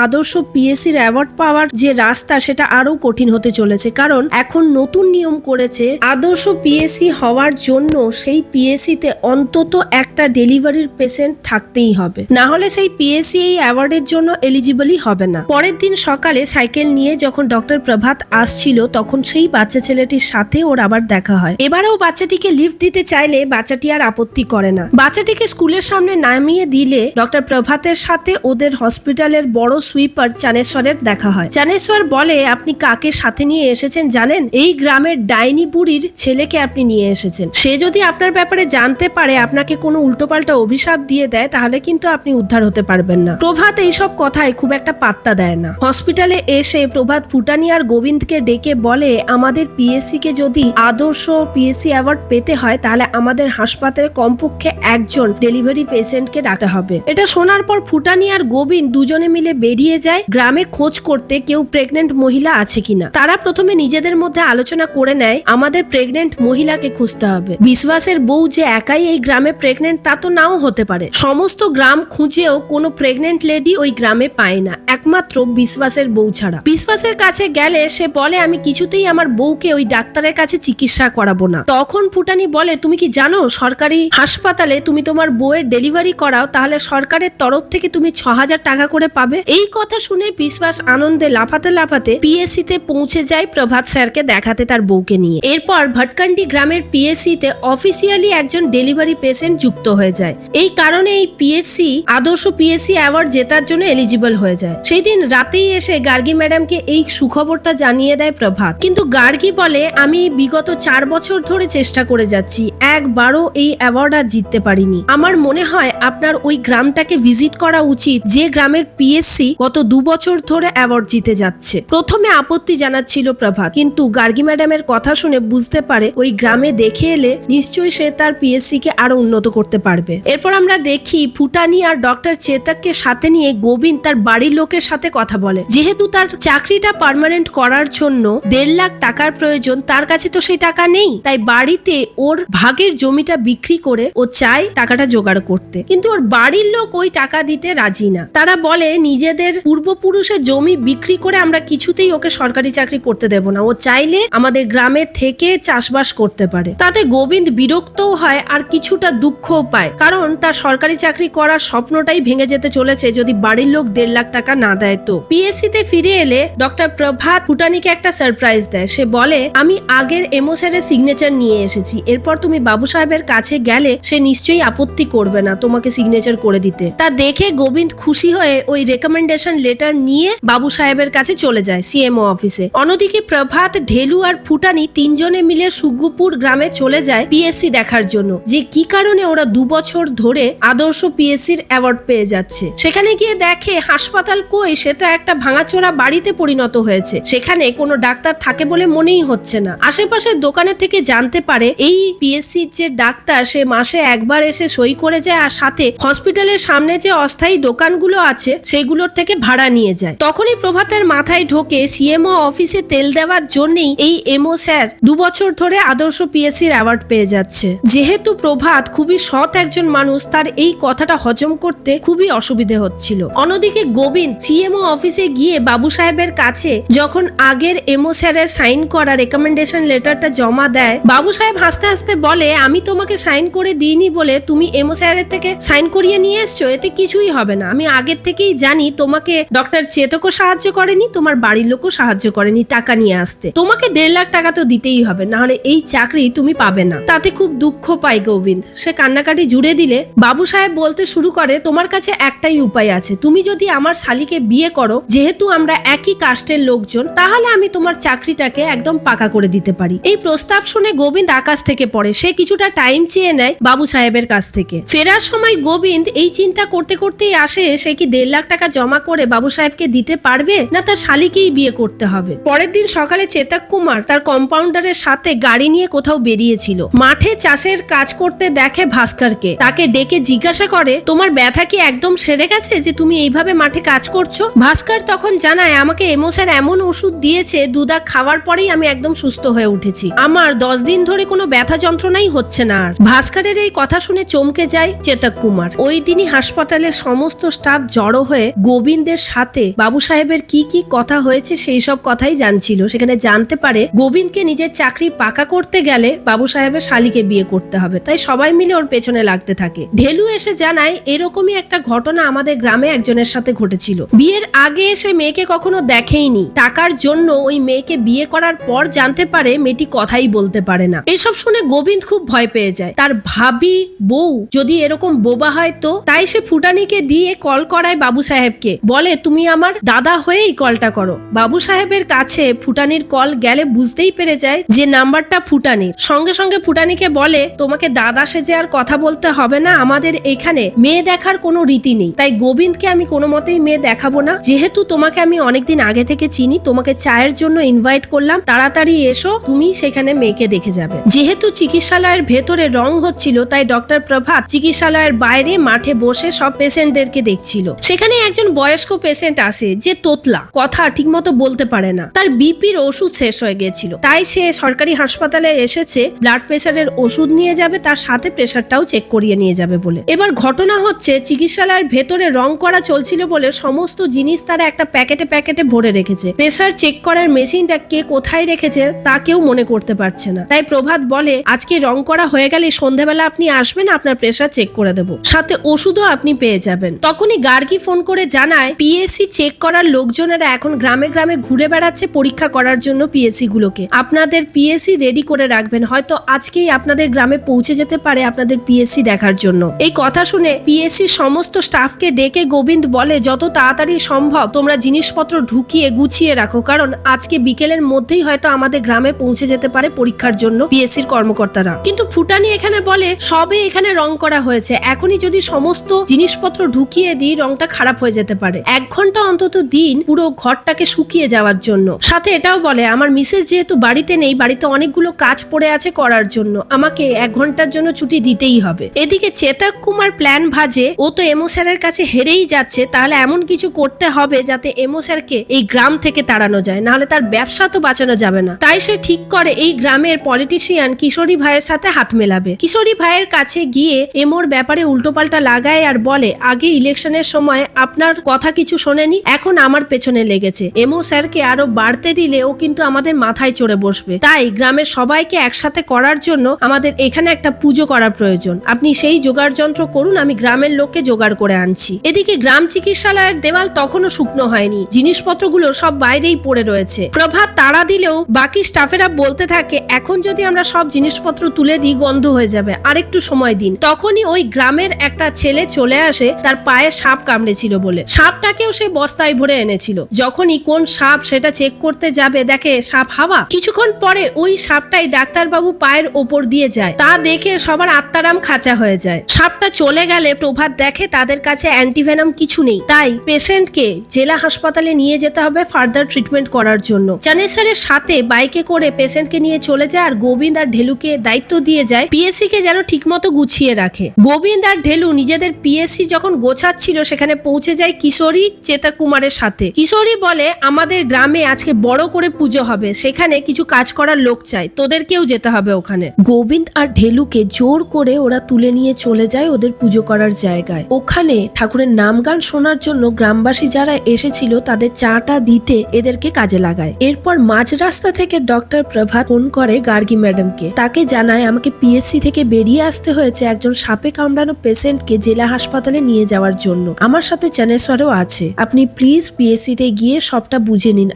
আদর্শ পিএসসির অ্যাওয়ার্ড পাওয়ার যে রাস্তা সেটা আরো কঠিন হতে চলেছে, কারণ এখন নতুন নিয়ম করেছে আদর্শ পিএসসি হওয়ার জন্য সেই পিএসসিতে অন্তত একটা ডেলিভারির পেশেন্ট থাকতেই হবে, না হলে সেই পিএসসি এই অ্যাওয়ার্ডের জন্য এলিজিবলই হবে না। পরের দিন সকালে সাইকেল নিয়ে যখন ডক্টর প্রভাত আসছিল তখন সেই বাচ্চা ছেলেটির সাথে ওর আবার দেখা হয়। এবারেও বাচ্চাটিকে লিফট দিতে চাইলে বাচ্চাটি আর আপত্তি করে না। বাচ্চাটিকে স্কুলের সামনে নামিয়ে দিলে ডক্টর প্রভাতের সাথে ওদের হসপিটালের বড় সুইপার চানেশ্বরের দেখা হয়। চানেশ্বর বলে, আপনি কাকে সাথে নিয়ে এসেছেন জানেন? এই গ্রামের ডাইনি বুড়ির ছেলেকে আপনি নিয়ে এসেছেন। সে যদি আপনার ব্যাপারে জানতে পারে, আপনাকে কোনো উল্টোপাল্টা অভিশাপ দিয়ে দেয়, তাহলে কিন্তু আপনি উদ্ধার হতে পারবেন না। প্রভাত এইসব কথায় খুব একটা পাত্তা দেয় না। হসপিটালে এসে প্রভাত ফুটানি আর গোবিন্দকে ডেকে বলে, আমাদের পিএসসি কে যদি আদর্শ পিএসসি অ্যাওয়ার্ড পেতে হয় তাহলে আমাদের হাসপাতালে কমপক্ষে একজন ডেলিভারি পেশেন্টকে ডাকতে হবে। এটা শোনার পর ফুটানি আর গোবিন্দ দুজনে মিলে বেরিয়ে যায় গ্রামে খোঁজ করতে কেউ প্রেগনেন্ট মহিলা আছে কিনা। তারা প্রথমে নিজেদের মধ্যে আলোচনা করে নেয়, আমাদের প্রেগনেন্ট মহিলাকে খুঁজতে হবে। বিশ্বাসের বউ যে একাই এই গ্রামে প্রেগনেন্ট তা তো নাও হতে পারে। সমস্ত গ্রাম খুঁজেও কোনো প্রেগনেন্ট লেডি ওই গ্রামে পায় না, একমাত্র বিশ্বাসের বউ ছাড়া। বিশ্বাসের কাছে গেলে সে বলে, আমি কিছুতেই আমার বউকে ওই ডাক্তারের কাছে চিকিৎসা করাবো না। তখন ফুটানি বলে, তুমি কি জানো সরকারি হাসপাতালে তুমি তোমার বউয়ের ডেলিভারি করাও তাহলে সরকারের তরফ থেকে তুমি ৬,০০০ টাকা করে পাবে। এই কথা শুনে বিশ্বাস আনন্দে লাফাতে লাফাতে পিএসসি তে পৌঁছে যায় প্রভাত স্যারকে দেখাতে তার বউকে নিয়ে। এরপর ভটকান্ডি গ্রামের পিএসসি তে অফিসিয়ালি একজন ডেলিভারি পেশেন্ট যুক্ত হয়ে যায়। এই কারণে এই পিএসসি আদর্শ পিএসসি অ্যাওয়ার্ড জেতার জন্য এলিজিবল হয়ে যায়। সেই দিন রাতেই এসে গার্গী ম্যাডামকে এই সুখবরটা জানিয়ে দেয় প্রভাত। কিন্তু গার্গী বলে, আমি বিগত 4 বছর ধরে চেষ্টা করে যাচ্ছি, একবারও এই অ্যাওয়ার্ড আর জিততে পারিনি। আমার মনে হয় আপনার ওই গ্রামটাকে ভিজিট করা উচিত যে গ্রামের পিএসসি গত 2 বছর ধরে অ্যাওয়ার্ড জিতে যাচ্ছে। প্রথমে আপত্তি জানাচ্ছিল প্রভাত, কিন্তু গার্গী ম্যাডামের কথা শুনে বুঝতে পারে ওই গ্রামে দেখে এলে নিশ্চয়ই সে তার পিএসসি কে আরো উন্নত করতে পারবে। এরপর আমরা দেখি ফুটানি আর ডক্টর চেতককে সাথে নিয়ে গোবিন্দ তার বাড়ির লোকের সাথে কথা বলে। যেহেতু তার চাকরিটা পার্মানেন্ট করার জন্য 1.5 লাখ টাকার প্রয়োজন, তার কাছে তো সেই টাকা নেই, তাই বাড়িতে ওর ভাগের জমিটা বিক্রি করে ও চায় টাকাটা জোগাড় করতে। কিন্তু ওর বাড়ির লোক ওই টাকা দিতে রাজি না। তারা বলে, নিজেদের পূর্বপুরুষের জমি বিক্রি করে আমরা কিছুতেই ওকে সরকারি চাকরি করতে দেব না, ও চাইলে আমাদের গ্রামে থেকে চাষবাস করতে পারে। তাতে গোবিন্দ বিরক্তও হয় আর কিছুটা দুঃখও পায়, কারণ তার সরকারি চাকরি করার স্বপ্নটাই ভেঙে যেতে চলেছে যদি বাড়ির লোক 1.5 লাখ টাকা না দেয়। তো পিএসসি তে ফিরে এলে ডক্টর প্রভাত ফুটানিকে একটা সারপ্রাইজ দেয়। সে বলে, আমি আগের এমও স্যারের সিগনেচার নিয়ে এসেছি, এরপর তুমি বাবু সাহেবের কাছে গেলে সে নিশ্চয়ই আপত্তি করবে না তোমাকে সিগনেচার করে দিতে। তা দেখে গোবিন্দ খুশি হয়ে ওই রেকমেন্ডেশন লেটার নিয়ে বাবু সাহেবের কাছে চলে যায় সিএমও অফিসে। অন্যদিকে প্রভাত, ঢেলু আর ফুটানি 3 জনে মিলে সুগ্গুপুর গ্রামে চলে যায় পিএসসি দেখার জন্য, যে কি কারণে ওরা 2 বছর ধরে আদর্শ পিএসসির অ্যাওয়ার্ড পেয়ে যাচ্ছে। সেখানে গিয়ে দেখে হাসপাতাল কই, সে তো একটা ভাঙাচোরা বাড়িতে পরিণত হয়েছে। সেখানে কোনো ডাক্তার থাকে বলে মনেই হচ্ছে না। আশেপাশের দোকানের থেকে জানতে পারে এই পিএসসির যে ডাক্তার সে মাসে একবার এসে সই করে যায় আর সাথে হসপিটালের সামনে যে অস্থায়ী দোকানগুলো আছে সেগুলোর থেকে ভাড়া নিয়ে যায়। তখনই প্রভাতের মাথায় ঢোকে সিএমও অফিসে তেল দেওয়ার জন্যই এই এমও স্যার 2 বছর ধরে আদর্শ পিএসসির অ্যাওয়ার্ড পেয়ে যাচ্ছে। যেহেতু প্রভাত খুবই সৎ একজন মানুষ, তার এই কথাটা হজম করতে খুবই অসুবিধে হচ্ছিল। অন্যদিকে গোবিন্দ সিএমও অফিসে গিয়ে বাবু সাহেবের কাছে যখন আগের এমও স্যারের সাইন করা রেকমেন্ডেশন লেটারটা জমা দেয়, বাবু সাহেব হাসতে হাসতে বলে, আমি তোমাকে সাইন করে দিইনি বলে তুমি এমও স্যারের থেকে সাইন করিয়ে নিয়ে এসছো, এতে কিছুই হবে না। আমি আগের থেকেই জানি তোমাকে ডক্টর চেতকও সাহায্য করেনি, তোমার বাড়ির লোকও সাহায্য করেনি টাকা নিয়ে আসতে। তোমাকে 1.5 লাখ টাকা তো দিতেই হবে, না হলে এই চাকরি তুমি পাবে না। তাতে খুব দুঃখ পায় গোবিন্দ। সে কান্নাকাটি জুড়ে দিলে বাবু সাহেব বলতে শুরু করে, তোমার কাছে একটাই উপায় আছে, তুমি যদি আমার শালিকে বিয়ে করো, যেহেতু আমরা একই কাস্টের লোকজন, তাহলে আমি তোমার চাকরিটাকে একদম পাকা করে দিতে পারি। এই প্রস্তাব শুনে গোবিন্দ আকাশ থেকে পড়ে। সে কিছুটা টাইম চেয়ে নেয় বাবু সাহেবের কাছ থেকে। ফেরার সময় গোবিন্দ এই চিন্তা করতে করতেই আসে, সে কি 1.5 লাখ টাকা জমা করে বাবু সাহেবকে দিতে পারবে, না তার শালিকেই বিয়ে করতে হবে। পরের দিন সকালে চেতক কুমার তার কম্পাউন্ডারের সাথে গাড়ি নিয়ে কোথাও বেরিয়েছিল। মাঠে চাষের কাজ করতে দেখে ভাস্করকে। তাকে ডেকে জিজ্ঞাসা করে, তোমার ব্যথা কি একদম সেরে গেছে যে তুমি এইভাবে মাঠে কাজ করছো? ভাস্কর তখন জানায়, আমাকে এমও স্যার এমন ওষুধ দিয়েছে, 2 দাগ খাওয়ার পরেই আমি একদম সুস্থ হয়ে উঠেছি। আমার 10 দিন ধরে কোনো ব্যথা যন্ত্রণাই হচ্ছে না আর। ভাস্করের এই কথা শুনে চমকে যায় চেতক কুমার। ওই দিনই হাসপাতালে হাসপাতালে সমস্ত স্টাফ জড়ো হয়ে গোবিন্দের সাথে বাবু সাহেবের কি কি কথা হয়েছে সেই সব কথাই জানছিল। সেখানে জানতে পারে গোবিন্দকে নিজের চাকরি পাকা করতে গেলে বাবু সাহেবের শালিকে বিয়ে করতে হবে, তাই সবাই মিলে ওর পেছনে লাগতে থাকে। ঢেলু এসে জানায় এরকমই একটা ঘটনা আমাদের গ্রামে একজনের সাথে ঘটেছিল। বিয়ের আগে সে মেয়েকে কখনো দেখেইনি, টাকার জন্য ওই মেয়েকে বিয়ে করার পর জানতে পারে মেয়েটি কথাই বলতে পারে না। এসব শুনে গোবিন্দ খুব ভয় পেয়ে যায়। তার ভাবি বউ যদি এরকম বোবা হয় তো, তাই সে ফুটানিকে দিয়ে কল করায় বাবু সাহেবকে, বলে তুমি আমার দাদা হয়েই কলটা করো। বাবু সাহেবের কাছে ফুটানির কল গেলে বুঝতেই পেরে যায় যে নাম্বারটা ফুটানির। সঙ্গে সঙ্গে ফুটানিকে বলে তোমাকে দাদা সেজে আর কথা বলতে হবে না, আমাদের এখানে মেয়ে দেখার কোনো রীতি নেই, তাই গোবিন্দকে আমি কোনো মতেই মেয়ে দেখাবো না। যেহেতু তোমাকে আমি অনেকদিন আগে থেকে চিনি, তোমাকে চায়ের জন্য ইনভাইট করলাম, তাড়াতাড়ি এসো, তুমি সেখানে মেয়েকে দেখে যাবে। যেহেতু চিকিৎসালয়ের ভেতরে রং হচ্ছিল, তাই ডক্টর প্রভাত চিকিৎসালয়ের বাইরে মাঠে বসে সব পেশেন্টদেরকে দেখছিল। সেখানে একজন বয়স্ক পেশেন্ট আসে যে তোতলা, কথা ঠিকমতো বলতে পারে না, তার বিপির ওষুধ শেষ হয়ে গিয়েছিল, তাই সে সরকারি হাসপাতালে এসেছে ব্লাড প্রেসারের ওষুধ নিয়ে যাবে, তার সাথে প্রেসারটাও চেক করিয়ে নিয়ে যাবে বলে। এবার ঘটনা হচ্ছে চিকিৎসালয়ের ভেতরে রং করা চলছিল বলে সমস্ত জিনিস তারা একটা প্যাকেটে প্যাকেটে ভরে রেখেছে। প্রেসার চেক করার মেশিনটা কে কোথায় রেখেছে তা কেউ মনে করতে পারছে না। তাই প্রভাত বলে আজকে রং করা হয়ে গেলে সন্ধ্যাবেলা আপনি আসবেন, আপনার প্রেসার চেক করে দেবো, সাথে ওষুধও আপনি পেয়ে যাবেন। তখনই গার্গী ফোন করে জানায় পিএসসি চেক করার লোকজনেরা এখন গ্রামে গ্রামে ঘুরে বেড়াচ্ছে পরীক্ষা করার জন্য পিএসসি গুলোকে। আপনাদের পিএসসি রেডি করে রাখবেন, হয়তো আজকেই আপনাদের গ্রামে পৌঁছে যেতে পারে আপনাদের পিএসসি দেখার জন্য। এই কথা শুনে পিএসসি সমস্ত স্টাফকে ডেকে গোবিন্দ বলে যত তাড়াতাড়ি সম্ভব তোমরা জিনিসপত্র ঢুকিয়ে গুছিয়ে রাখো, কারণ আজকে বিকেলের মধ্যেই হয়তো আমাদের গ্রামে পৌঁছে যেতে পারে পরীক্ষার জন্য পিএসসির কর্মকর্তারা। কিন্তু ফুটানি এখানে বলে সবে এখানে রং করা হয়েছে, এখনই যদি সমস্ত জিনিসপত্র ঢুকিয়ে দিই রংটা খারাপ হয়ে যেতে পারে। 1 ঘন্টা অন্তত দিন পুরো ঘরটাকে শুকিয়ে যাওয়ার জন্য। সাথে এটাও বলে আমার মিসেস যেহেতু বাড়িতে নেই, বাড়িতে অনেকগুলো কাজ পড়ে আছে করার জন্য, আমাকে 1 ঘন্টার জন্য ছুটি দিতেই হবে। এদিকে চেতক কুমার প্ল্যান ভাজে, ও তো এমও স্যারের কাছে হেরেই যাচ্ছে, তাহলে এমন কিছু করতে হবে যাতে এমও স্যারকে এই গ্রাম থেকে তাড়ানো যায়, নাহলে তার ব্যবসা তো বাঁচানো যাবে না। তাই সে ঠিক করে এই গ্রামের পলিটিশিয়ান কিশোরী ভাইয়ের সাথে হাত মেলাবে। কিশোরী ভাইয়ের কাছে গিয়ে এমোর ব্যাপারে উল্টোপাল্টা লাগায় আর বলে আগে ইলেকশনের সময় আপনার কথা কিছু শোনেনি, এখন আমার পেছনে লেগেছে। এমও স্যারকে আরো বাড়তে দিলে ও কিন্তু আমাদের মাথায় চড়ে বসবে, তাই গ্রামের সবাইকে একসাথে করার জন্য আমাদের এখানে একটা পুজো করা প্রয়োজন, আপনি সেই জোগাড় যন্ত্র করুন, আমি গ্রামের লোককে জোগাড় করে আনছি। এদিকে গ্রাম চিকিৎসালয়ের দেওয়াল তখনও শুকনো হয়নি, জিনিসপত্রগুলো সব বাইরেই পড়ে রয়েছে। প্রভাত তাড়া দিলেও বাকি স্টাফেরা বলতে থাকে এখন যদি আমরা সব জিনিসপত্র তুলে দিই গন্ধ হয়ে যাবে, আরেকটু সময় দিন। তখনই ওই গ্রামের একটা ছেলে চলে আসে, তার পায়ে সাপ কামড়েছিল বলে। সাপটাকেও সে বস্তায় ভরে এনেছিল। যখনই কোন সাপ সেটা চেক করতে যাবে, দেখে সাপ হাওয়া। কিছুক্ষণ পরে ওই সাপটাই ডাক্তারবাবু পায়ের ওপর দিয়ে যায়, তা দেখে সবার আত্মারাম খাঁচা হয়ে যায়। সাপটা চলে গেলে প্রভাত দেখে তাদের কাছে অ্যান্টিভেনাম কিছু নেই, তাই পেশেন্টকে জেলা হাসপাতালে নিয়ে যেতে হবে ফার্দার ট্রিটমেন্ট করার জন্য। জানেশ্বরের সাথে বাইকে করে পেশেন্টকে নিয়ে চলে যায় আর গোবিন্দ আর ঢেলুকে দায়িত্ব দিয়ে যায় পিএসসি কে যেন ঠিকমতো গুছিয়ে রাখে। গোবিন্দ আর ঢেলু নিজেদের পিএসসি যখন গোছাচ্ছিল সেখানে পৌঁছে যায় কিশোরী চেতক কুমারের সাথে। কিশোরী বলে আমাদের গ্রামে আজকে বড় করে পুজো হবে, সেখানে কিছু কাজ করার লোক চাই, তোদেরকেও যেতে হবে ওখানে। গোবিন্দ আর ঢেলুকে জোর করে ওরা তুলে নিয়ে চলে যায় ওদের পুজো করার জায়গায়। ওখানে ঠাকুরের নাম গান শোনার জন্য গ্রামবাসী যারা এসেছিল তাদের চাটা দিতে এদেরকে কাজে লাগায়। এরপর মাঝ রাস্তা থেকে ডক্টর প্রভাত ফোন করে গার্গী ম্যাডামকে, তাকে জানায় আমাকে পিএসসি থেকে বেরিয়ে আসতে হয়েছে একজন সাপে কামড়ানো পেশেন্টকে জেলা হাসপাতালে নিয়ে যাওয়ার জন্য, আমার সাথে চ্যানেশ্বরও আছে, আপনি প্লিজ পিএসসি তে গিয়ে সবটা বুঝে নিন,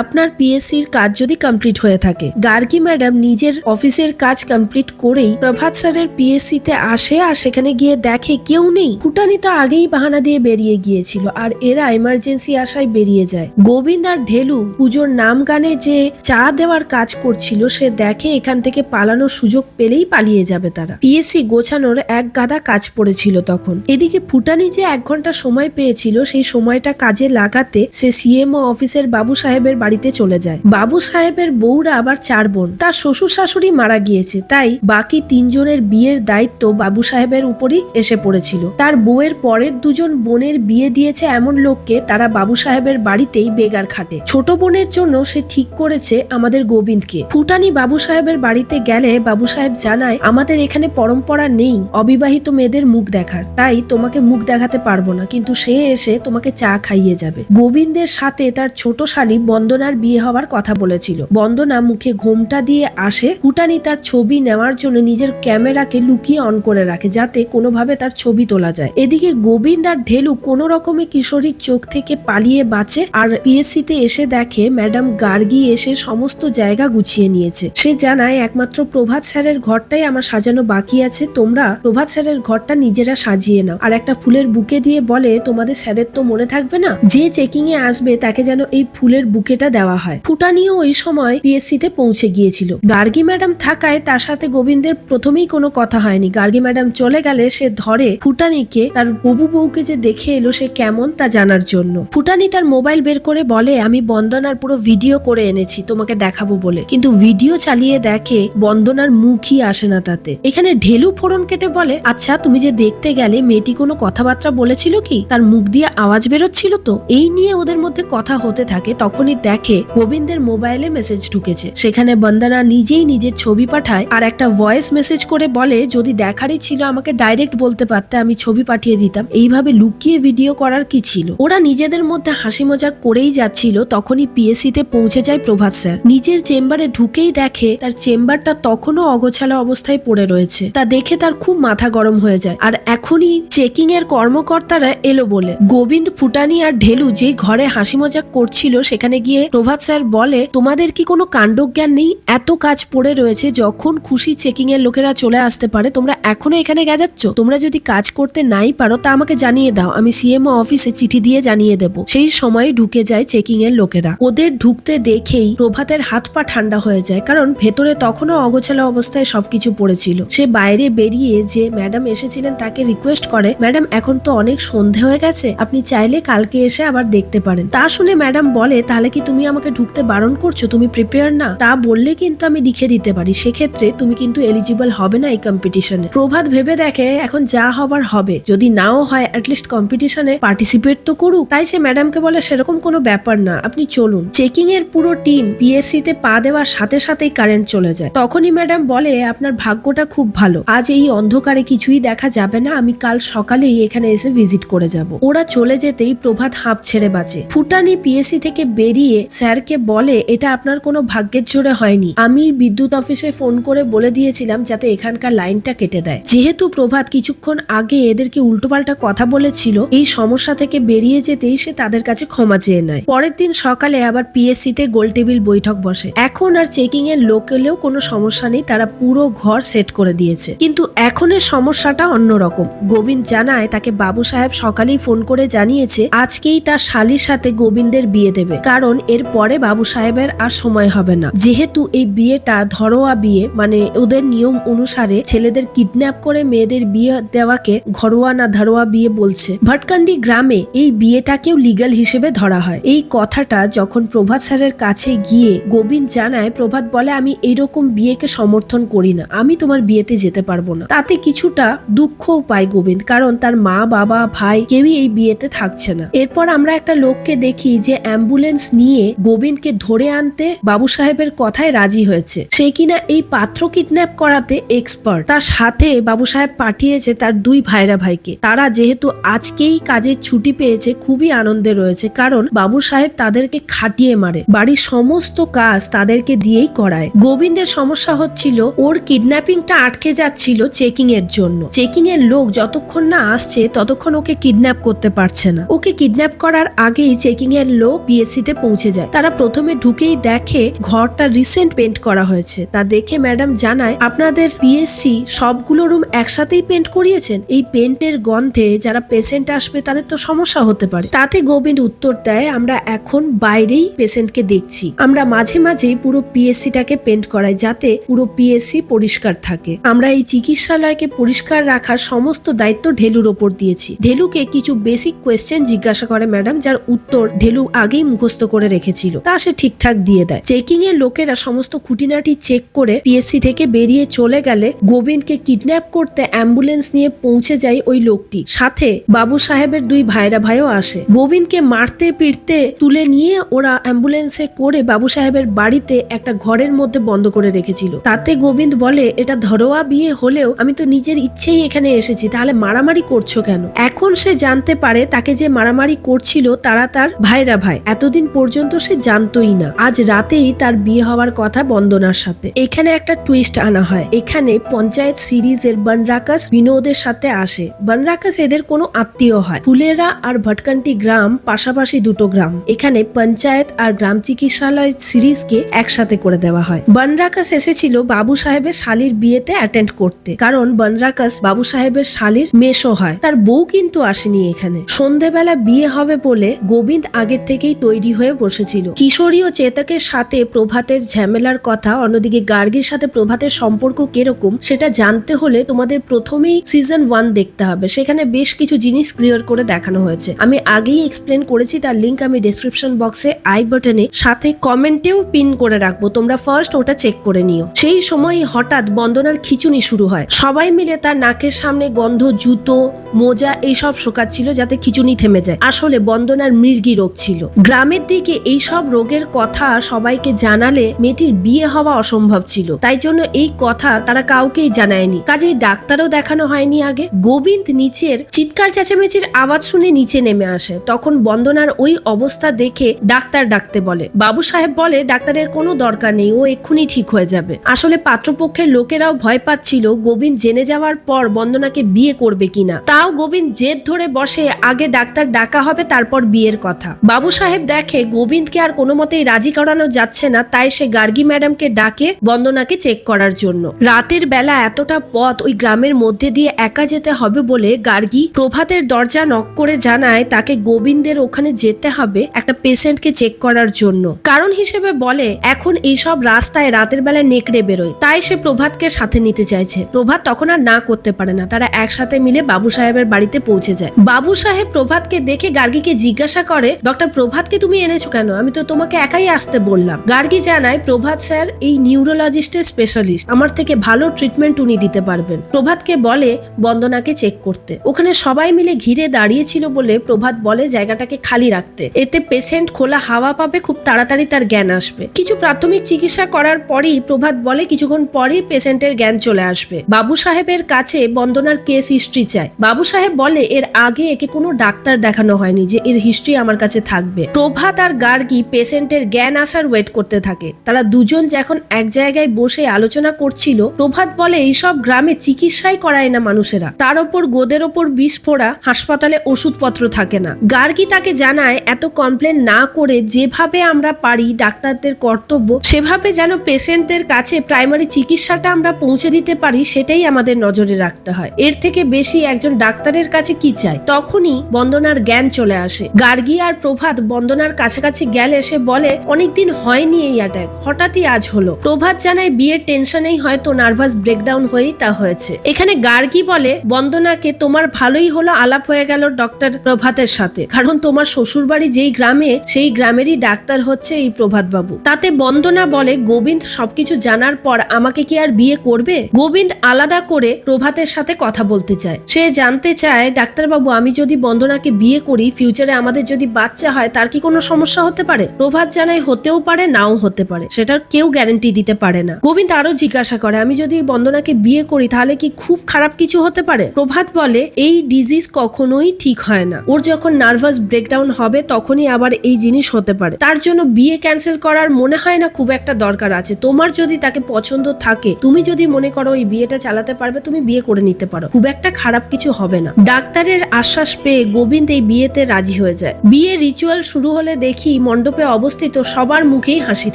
আপনার পিএসসির কাজ যদি কমপ্লিট হয়ে থাকে। গার্গী ম্যাডাম নিজের অফিসের কাজ কমপ্লিট করেই প্রভাত স্যারের পিএসসি তে আসে আর সেখানে গিয়ে দেখে কেউ নেই। ফুটানি তো আগেই বাহানা দিয়ে বেরিয়ে গিয়েছিল আর এরা এমার্জেন্সি আসায় বেরিয়ে যায়। গোবিন্দ আর ঢেলু পুজোর নাম গানে যে চা দেওয়ার কাজ করছিল সে দেখে এখান থেকে পালানোর সুযোগ পেলেই পালিয়ে যাবে তারা। পিএসসি গোছানোর এক গাদা কাজ পড়েছিল তখন। এদিকে ফুটানি যে 1 ঘন্টা সময় পেয়েছিল সেই সময়টা কাজে লাগাতে সে সিএমও অফিসের বাবু সাহেবের বাড়িতে চলে যায়। বাবু সাহেবের বউরা আবার 4 বোন, তার শ্বশুর শাশুড়ি মারা গিয়েছে, তাই বাকি 3 জনের বিয়ের দায়িত্ব বাবু সাহেবের উপরই এসে পড়েছিল। তার বউয়ের পরের 2 জন বোনের বিয়ে দিয়েছে এমন লোককে, তারা বাবু সাহেবের বাড়িতেই বেগার খাটে। ছোট বোনের জন্য সে ঠিক করেছে আমাদের গোবিন্দকে। ফুটানি বাবু সাহেবের বাড়িতে গেলে বাবু সাহেব জানায়, আমাদের এখানে পরম্পরা নেই অবিবাহিত মেয়েদের মুখ দেখার, তাই তোমাকে মুখ দেখাতে পারবো না, কিন্তু সে এসে তোমাকে চা খাইয়ে যাবে। গোবিন্দের সাথে তার ছোট শালী বন্দনার বিয়ে হওয়ার কথা বলেছিল। বন্দনা মুখে ঘোমটা দিয়ে আসে। ফুটানি তার ছবি নেওয়ার জন্য নিজের ক্যামেরাকে লুকিয়ে অন করে রাখে, যাতে কোনোভাবে তার ছবি তোলা যায়। এদিকে গোবিন্দ আর ঢেলু কোনো রকমে কিশোরীর চোখ থেকে পালিয়ে বাঁচে, আর পিএসসিতে এসে দেখে ম্যাডাম গার্গী এসে সমস্ত জায়গা গুছিয়ে নিয়েছে। সে জানায়, একমাত্র প্রভাত স্যারের ঘরটাই আমার সাজানো বাকি আছে, তোমরা প্রভাত স্যারের ঘরটা নিজেরা সাজিয়ে নাও। আর একটা ফুলের বুকে দিয়ে বলে, তোমাদের স্যারের তো মনে থাকবে না, যে চেকিং এ আসবে তাকে যেন এই ফুলের বুকেটা দেওয়া হয়। ফুটানিও ওই সময় পিএসসিতে পৌঁছে গিয়েছিল। গার্গী ম্যাডাম থাকায় তার সাথে গোবিন্দের প্রথমেই কোনো কথা হয়নি। গার্গী ম্যাডাম চলে গেলে সে ধরে ফুটানিকে তার হবু বউকে যে দেখে এলো সে কেমন তা জানার জন্য। ফুটানি তার মোবাইল বের করে বলে, আমি বন্দনার পুরো ভিডিও করে এনেছি তোমাকে দেখাবো বলে, কিন্তু ভিডিও চালিয়ে দেখে বন্দনার মুখই আসে না তাতে। এখানে ঢেলু ফোড়ন কেটে বলে, আচ্ছা তুমি যে দেখতে গেলে মেয়েটি কোনো কথাবার্তা বলেছিল কি, তার মুখ দিয়ে আওয়াজ বেরোচ্ছিল তো? এই নিয়ে ওদের মধ্যে কথা হতে থাকে। তখনই দেখে গোবিন্দের মোবাইলে মেসেজ ঢুকেছে। সেখানে বন্দনা নিজেই নিজের ছবি পাঠায় আর একটা ভয়েস মেসেজ করে বলে, যদি দেখারই ছিল আমাকে ডাইরেক্ট বলতে পারতে, আমি ছবি পাঠিয়ে দিতাম, এইভাবে লুকিয়ে ভিডিও করার কি ছিল? ওরা নিজেদের মধ্যে হাসি মজাক করেই যাচ্ছিল। তখনই পিএসসিতে পৌঁছে যায় প্রভাত স্যার। নিজের চেম্বারে ঢুকেই দেখে তার চেম্বারটা তখনও অগোছালো অবস্থায় পড়ে রয়েছে। তা দেখে তার খুব মাথা গরম হয়ে যায়। আর এখনই চেকিং এর কর্মকর্তারা এলো বলে গোবিন্দ, ফুটানি আর ঢেলু যে ঘরে হাসি মজাক করছিল সেখানে গিয়ে প্রভাত স্যার বলে, তোমাদের কি কোনো কাণ্ডজ্ঞান নেই? এত কাজ পড়ে রয়েছে, যখন খুশি চেকিং এর লোকেরা চলে আসতে পারে, তোমরা এখনো এখানে গেজাচ্ছ? তোমরা যদি কাজ করতে নাই পারো তা আমাকে জানিয়ে দাও, আমি সিএমও অফিসে চিঠি দিয়ে জানিয়ে দেব। সেই সময় ঢুকে যায় চেকিং এর লোকেরা। ওদের ঢুকতে দেখেই প্রভাতের হাত পা ঠান্ডা হয়ে যায়, কারণ ভেতরে তখনও অগোছালো অবস্থায় সবকিছু পড়েছিল। সে বাইরে বেরিয়ে যে ম্যাডাম এসেছিলেন তাকে রিকোয়েস্ট করে, ম্যাডাম এখন তো অনেক সন্ধে হয়ে গেছে, আপনি চাইলে কালকে এসে আবার দেখতে পারেন। তা শুনে ম্যাডাম বলে, তাহলে কি তুমি আমাকে ঢুকতে বারণ করছো? তুমি প্রিপেয়ার না? তা বললে কিন্তু আমি লিখে দিতে পারি, সেক্ষেত্রে তুমি কিন্তু এলিজিবল হবে না এই কম্পিটিশনে। প্রভাত ভেবে দেখে এখন যা হবার হবে, যদি নাও হয় অ্যাটলিস্ট কম্পিটিশনে পার্টিসিপেট তো করুক। তাই সে ম্যাডামকে বলে, সেরকম কোনো ব্যাপার না, আপনি চলুন। চেকিং এর পুরো টিম পিএসসি তে পা দেওয়ার সাথে সাথেই কারেন্ট চলে যায়। তখনই ম্যাডাম বলে, আপনার ভাগ্যটা খুব ভালো, আজ এই অন্ধকারে কিছুই দেখা যাবে না, আমি কাল সকালেই এখানে এসে ভিজিট করে যাব। ওরা চলে যেতেই প্রভাত হাঁপ ছেড়ে বাঁচে। ফুটানি পিএসসি থেকে বেরিয়ে স্যারকে বলে, এটা আপনার কোনো ভাগ্যের জোরে হয়নি, আমি বিদ্যুৎ অফিসে ফোন করে বলে দিয়েছিলাম যাতে এখানকার লাইনটা কেটে দেয়। যেহেতু প্রভাত কিছুক্ষণ আগে এদেরকে উল্টোপাল্টা কথা বলেছিল, এই সমস্যা থেকে বেরিয়ে যেতেই সে তাদের কাছে ক্ষমা চেয়ে নেয়। পরের দিন সকালে আবার পিএসসি তে গোল টেবিল বৈঠক বসে। এখন আর চেকিং এর লোক এলেও কোনো সমস্যা নেই, তারা পুরো ঘর সেট করে দিয়েছে। কিন্তু এখনের সমস্যাটা অন্যরকম। গোবিন্দ জানায় তাকে বাবু সাহেব সকালেই ফোন করে জানিয়েছে আজকেই তার শালির সাথে গোবিন্দের বিয়ে দেবে, কারণ এর পরে বাবু সাহেবের আর সময় হবে না। যেহেতু এই বিয়েটা ঘরোয়া বিয়ে, মানে ওদের নিয়ম অনুসারে ছেলেদের কিডন্যাপ করে মেয়েদের বিয়ে দেওয়াকে ঘরোয়া না ধারোয়া বিয়ে বলছে। ভটকান্ডি গ্রামে এই বিয়েটাকেও লিগ্যাল হিসেবে ধরা হয়। এই কথাটা যখন প্রভাত স্যারের কাছে গিয়ে গোবিন্দ জানায়, প্রভাত বলে, আমি এইরকম বিয়েকে সমর্থন করি না, আমি তোমার বিয়েতে যেতে পারবো না। তাতে কিছুটা দুঃখও পায় গোবিন্দ, কারণ তার মা বাবা ভাই কেউই এই বিয়েতে থাকছে না। এরপর আমরা একটা লোককে দেখি যে অ্যাম্বুলেন্স নিয়ে গোবিন্দকে ধরে আনতে বাবু সাহেবের কথায় রাজি হয়েছে। সে কিনা এই পাত্র কিডন্যাপ করাতে এক্সপার্ট। তার সাথে বাবু সাহেব পাঠিয়েছে তার দুই ভাইরা ভাইকে। তারা যেহেতু আজকেই কাজের ছুটি পেয়েছে খুবই আনন্দে রয়েছে, কারণ বাবু সাহেব তাদেরকে খাটিয়ে মারে, বাড়ির সমস্ত কাজ তাদেরকে দিয়েই করায়। গোবিন্দের সমস্যা হচ্ছিল, ওর কিডন্যাপিংটা আটকে যাচ্ছিল চেকিং এর জন্য। চেকিং এর লোক যতক্ষণ না আসছে ততক্ষণ ওকে কিডন্যাপ করতে পারছে না। ওকে কিডন্যাপ করার আগেই চেকিং এর লোক পিএসসি তে পৌঁছে যায়। তারা প্রথমে ঢুকেই দেখে ঘরটা রিসেন্ট পেন্ট করা হয়েছে। তা দেখে ম্যাডাম জানায়, আপনাদের পিএসসি সবগুলো রুম একসাথেই পেন্ট করিয়েছেন, এই পেন্টের গন্ধে যারা পেশেন্ট আসবে তাদের তো সমস্যা হতে পারে। তাতে গোবিন্দ উত্তর দেয়, আমরা এখন বাইরেই পেশেন্টকে দেখছি, আমরা মাঝে মাঝেই পুরো পিএসসিটাকে পেন্ট করাই যাতে পুরো পিএসসি পরিষ্কার থাকে। আমরা এই চিকিৎসালয়কে পরিষ্কার রাখার সমস্ত দায়িত্ব ঢেলুর ওপর দিয়েছি। ঢেলুকে কিছু বেসিক কোয়েশ্চেন জিজ্ঞাসা করে ম্যাডাম, যার উত্তর ঢেলু আগেই মুখস্থ করে রেখেছিল, তা সে ঠিকঠাক দিয়ে দেয়। চেকিং এর লোকেরা সমস্ত খুঁটিনাটি চেক করে পিএসসি থেকে বেরিয়ে চলে গেলে গোবিন্দকে কিডন্যাপ করতে অ্যাম্বুলেন্স নিয়ে পৌঁছে যায় ওই লোকটি। সাথে বাবু সাহেবের দুই ভাইরা ভাইও আসে। গোবিন্দকে মারতে পিটতে তুলে নিয়ে ওরা অ্যাম্বুলেন্সে করে বাবু সাহেবের বাড়িতে একটা ঘরে ঘরের মধ্যে বন্ধ করে রেখেছিল। তাতে গোবিন্দ বলে, এটা ঘরোয়া বিয়ে হলেও আমি তো নিজের ইচ্ছেই এখানে এসেছি, তাহলে মারামারি করছো কেন? এখন সে জানতে পারে তাকে যে মারামারি করছিল তারা তার ভাইরা ভাই। এতদিন পর্যন্ত সে জানতোই না। আজ রাতেই তার বিয়ে হওয়ার কথা বন্দনার সাথে। এখানে একটা টুইস্ট আনা হয়। এখানে পঞ্চায়েত সিরিজের বনরাকাস বিনোদের সাথে আসে। বনরাকাস এদের কোনো আত্মীয় হয়। ফুলেরা আর ভটকান্টি গ্রাম পাশাপাশি দুটো গ্রাম। এখানে পঞ্চায়েত আর গ্রাম চিকিৎসালয় সিরিজকে একসাথে করে দেওয়া হয়। বনরাকাস এসেছিল বাবু সাহেবের শালির বিয়েতে অ্যাটেন্ড করতে, কারণ বনরাকাস বাবু সাহেবের শালির মেশো হয়। তার বউ কিন্তু আসেনি এখানে। সন্ধেবেলা বিয়ে হবে বলে গোবিন্দ আগের থেকেই তৈরি হয়ে বসেছিল। কিশোরী ও চেতকের সাথে প্রভাতের ঝামেলার কথা, অন্যদিকে গার্গীর সাথে প্রভাতের সম্পর্ক কিরকম সেটা জানতে হলে তোমাদের প্রথমেই সিজন 1 দেখতে হবে। সেখানে বেশ কিছু জিনিস ক্লিয়ার করে দেখানো হয়েছে। আমি আগেই এক্সপ্লেন করেছি, তার লিংক আমি ডেসক্রিপশন বক্সে আই বাটনে সাথে কমেন্টেও পিন করে রাখবো, তোমরা ফার্স্ট ওটা চেক করে নিও। সেই সময় হঠাৎ বন্দনার খিচুনি শুরু হয়। সবাই মিলে তার নাকের সামনে গন্ধ, জুতো, মোজা এইসব শোকাচ্ছিল যাতে খিচুনি থেমে যায়। আসলে বন্দনার মৃগী রোগ ছিল। গ্রামের দিকে এইসব রোগের কথা সবাইকে জানালে মেয়েটির বিয়ে হওয়া অসম্ভব ছিল, তাই জন্য এই কথা তারা কাউকেই জানায়নি। কাজেই ডাক্তারও দেখানো হয়নি আগে। গোবিন্দ নিচের চিৎকার চেঁচামেচির আওয়াজ শুনে নিচে নেমে আসে। তখন বন্দনার ওই অবস্থা দেখে ডাক্তার ডাকতে বলে। বাবু সাহেব বলে ডাক্তারের কোনো দরকার নেই, ও এক্ষুনি ঠিক হয়ে যাবে। আসলে পাত্রপক্ষের লোকেরাও ভয় পাচ্ছিল গোবিন্দ জেনে যাওয়ার পর বন্দনাকে বিয়ে করবে কিনা। তাও গোবিন্দ জেদ ধরে বসে আগে ডাক্তার ডাকা হবে তারপর বিয়ের কথা। বাবু সাহেব দেখে গোবিন্দকে আর কোনো মতেই রাজি করানো যাচ্ছে না, তাই সে গার্গী ম্যাডামকে ডাকে বন্দনাকে চেক করার জন্য। রাতের বেলা এতটা পথ ওই গ্রামের মধ্যে দিয়ে একা যেতে হবে বলে গার্গী প্রভাতের দরজা নক করে জানায় তাকে গোবিন্দের ওখানে যেতে হবে একটা পেশেন্টকে চেক করার জন্য। কারণ হিসেবে বলে এখন এইসব রাস্তায় রাতের বেলা নেকড়ে বেরোয়, তাই সে প্রভাতকে সাথে নিতে চাইছে। প্রভাত তখন আর না করতে পারে না। তারা একসাথে মিলে বাবু সাহেবের বাড়িতে পৌঁছে যায়। বাবু সাহেব প্রভাতকে দেখে গার্গীকে জিজ্ঞাসা করে, ডক্টর প্রভাতকে তুমি এনেছো কেন? আমি তো তোমাকে একাই আসতে বললাম। গার্গী জানায় প্রভাত স্যার এই নিউরোলজিস্টের স্পেশালিস্ট, আমার থেকে ভালো ট্রিটমেন্ট উনি দিতে পারবেন। প্রভাতকে বলে বন্দনাকে চেক করতে। ওখানে সবাই মিলে ঘিরে দাঁড়িয়েছিল বলে প্রভাত বলে জায়গাটাকে খালি রাখতে, এতে পেশেন্ট খোলা হাওয়া পাবে, খুব তাড়াতাড়ি তার জ্ঞান আসবে। কিছু প্রাথমিক চিকিৎসা করার পরই প্রভাত বলে কিছুক্ষণ পরই পেশেন্টের জ্ঞান চলে আসবে। বাবু সাহেবের কাছে বন্দনার কেস হিস্ট্রি চায়। বাবু সাহেব বলে এর আগে একে কোনো ডাক্তার দেখানো হয়নি যে এর হিস্ট্রি আমার কাছে থাকবে। প্রভাত আর গার্গী পেশেন্টের জ্ঞান আসার ওয়েট করতে থাকে। তারা দুজন যখন এক জায়গায় বসে আলোচনা করছিল, প্রভাত বলে এইসব গ্রামে চিকিৎসাই করায় না মানুষেরা, তার ওপর গোদের ওপর বিষ ফোড়া, হাসপাতালে ওষুধপত্র থাকে না। গার্গী তাকে জানায় এত কমপ্লেন না করে যেভাবে আমরা পারি ডাক্তারদের কর্তব্য সেভাবে যেন পেশেন্টদের কাছে প্রাইমারি চিকিৎসাটা আমরা পৌঁছে দিতে পারি, সেটাই আমাদের নজরে রাখতে হয়। এর থেকে বেশি একজন ডাক্তারের কাছে কি চাই? তখনই বন্দনার জ্ঞান চলে আসে। গার্গী আর প্রভাত বন্দনার কাছাকাছি গেলে সে বলে অনেকদিন হয়নি এই অ্যাটাক, হঠাৎই আজ হলো। প্রভাত জানায় বিয়ের টেনশনেই হয়তো নার্ভাস ব্রেকডাউন হয়েই তা হয়েছে। এখানে গার্গী বলে বন্দনাকে তোমার ভালোই হলো আলাপ হয়ে গেল ডক্টর প্রভাতের সাথে, কারণ তোমার শ্বশুর বাড়ি যেই গ্রামে সেই গ্রামেরই ডাক্তার হচ্ছে এই প্রভাত বাবু। তাতে বন্দনা বলে গোবিন্দ সবকিছু জানার পর আমাকে কি আর বিয়ে করবে? গোবিন্দ আলাদা করে প্রভাতের সাথে কথা বলতে চায়। সে জানতে চায় ডাক্তারবাবু আমি যদি বন্দনাকে বিয়ে করি ফিউচারে আমাদের যদি বাচ্চা হয় তার কি কোনো সমস্যা হতে পারে? প্রভাত জানায় হতেও পারে নাও হতে পারে, সেটার কেউ গ্যারান্টি দিতে পারে না। গোবিন্দ আরো জিজ্ঞাসা করে আমি যদি বন্দনাকে বিয়ে করি তাহলে কি খুব খারাপ কিছু হতে পারে? প্রভাত বলে এই ডিজিজ কখনোই ঠিক হয় না, ওর যখন নার্ভাস ব্রেকডাউন হবে তখনই আবার এই জিনিস হতে পারে, তার জন্য বিয়ে ক্যান্সেল করার মনে হয় না খুব একটা দরকার আছে। তোমার যদি তাকে পছন্দ থাকে, তুমি যদি মনে করো এই বিয়েটা চালাতে পারবে, তুমি বিয়ে করে নিতে পারো, খুব একটা খারাপ কিছু হবে না। ডাক্তারের আশ্বাস পেয়ে গোবিন্দ এই বিয়েতে রাজি হয়ে যায়। বিয়ে রিচুয়াল শুরু হলে দেখি মণ্ডপে অবস্থিত সবার মুখেই হাসি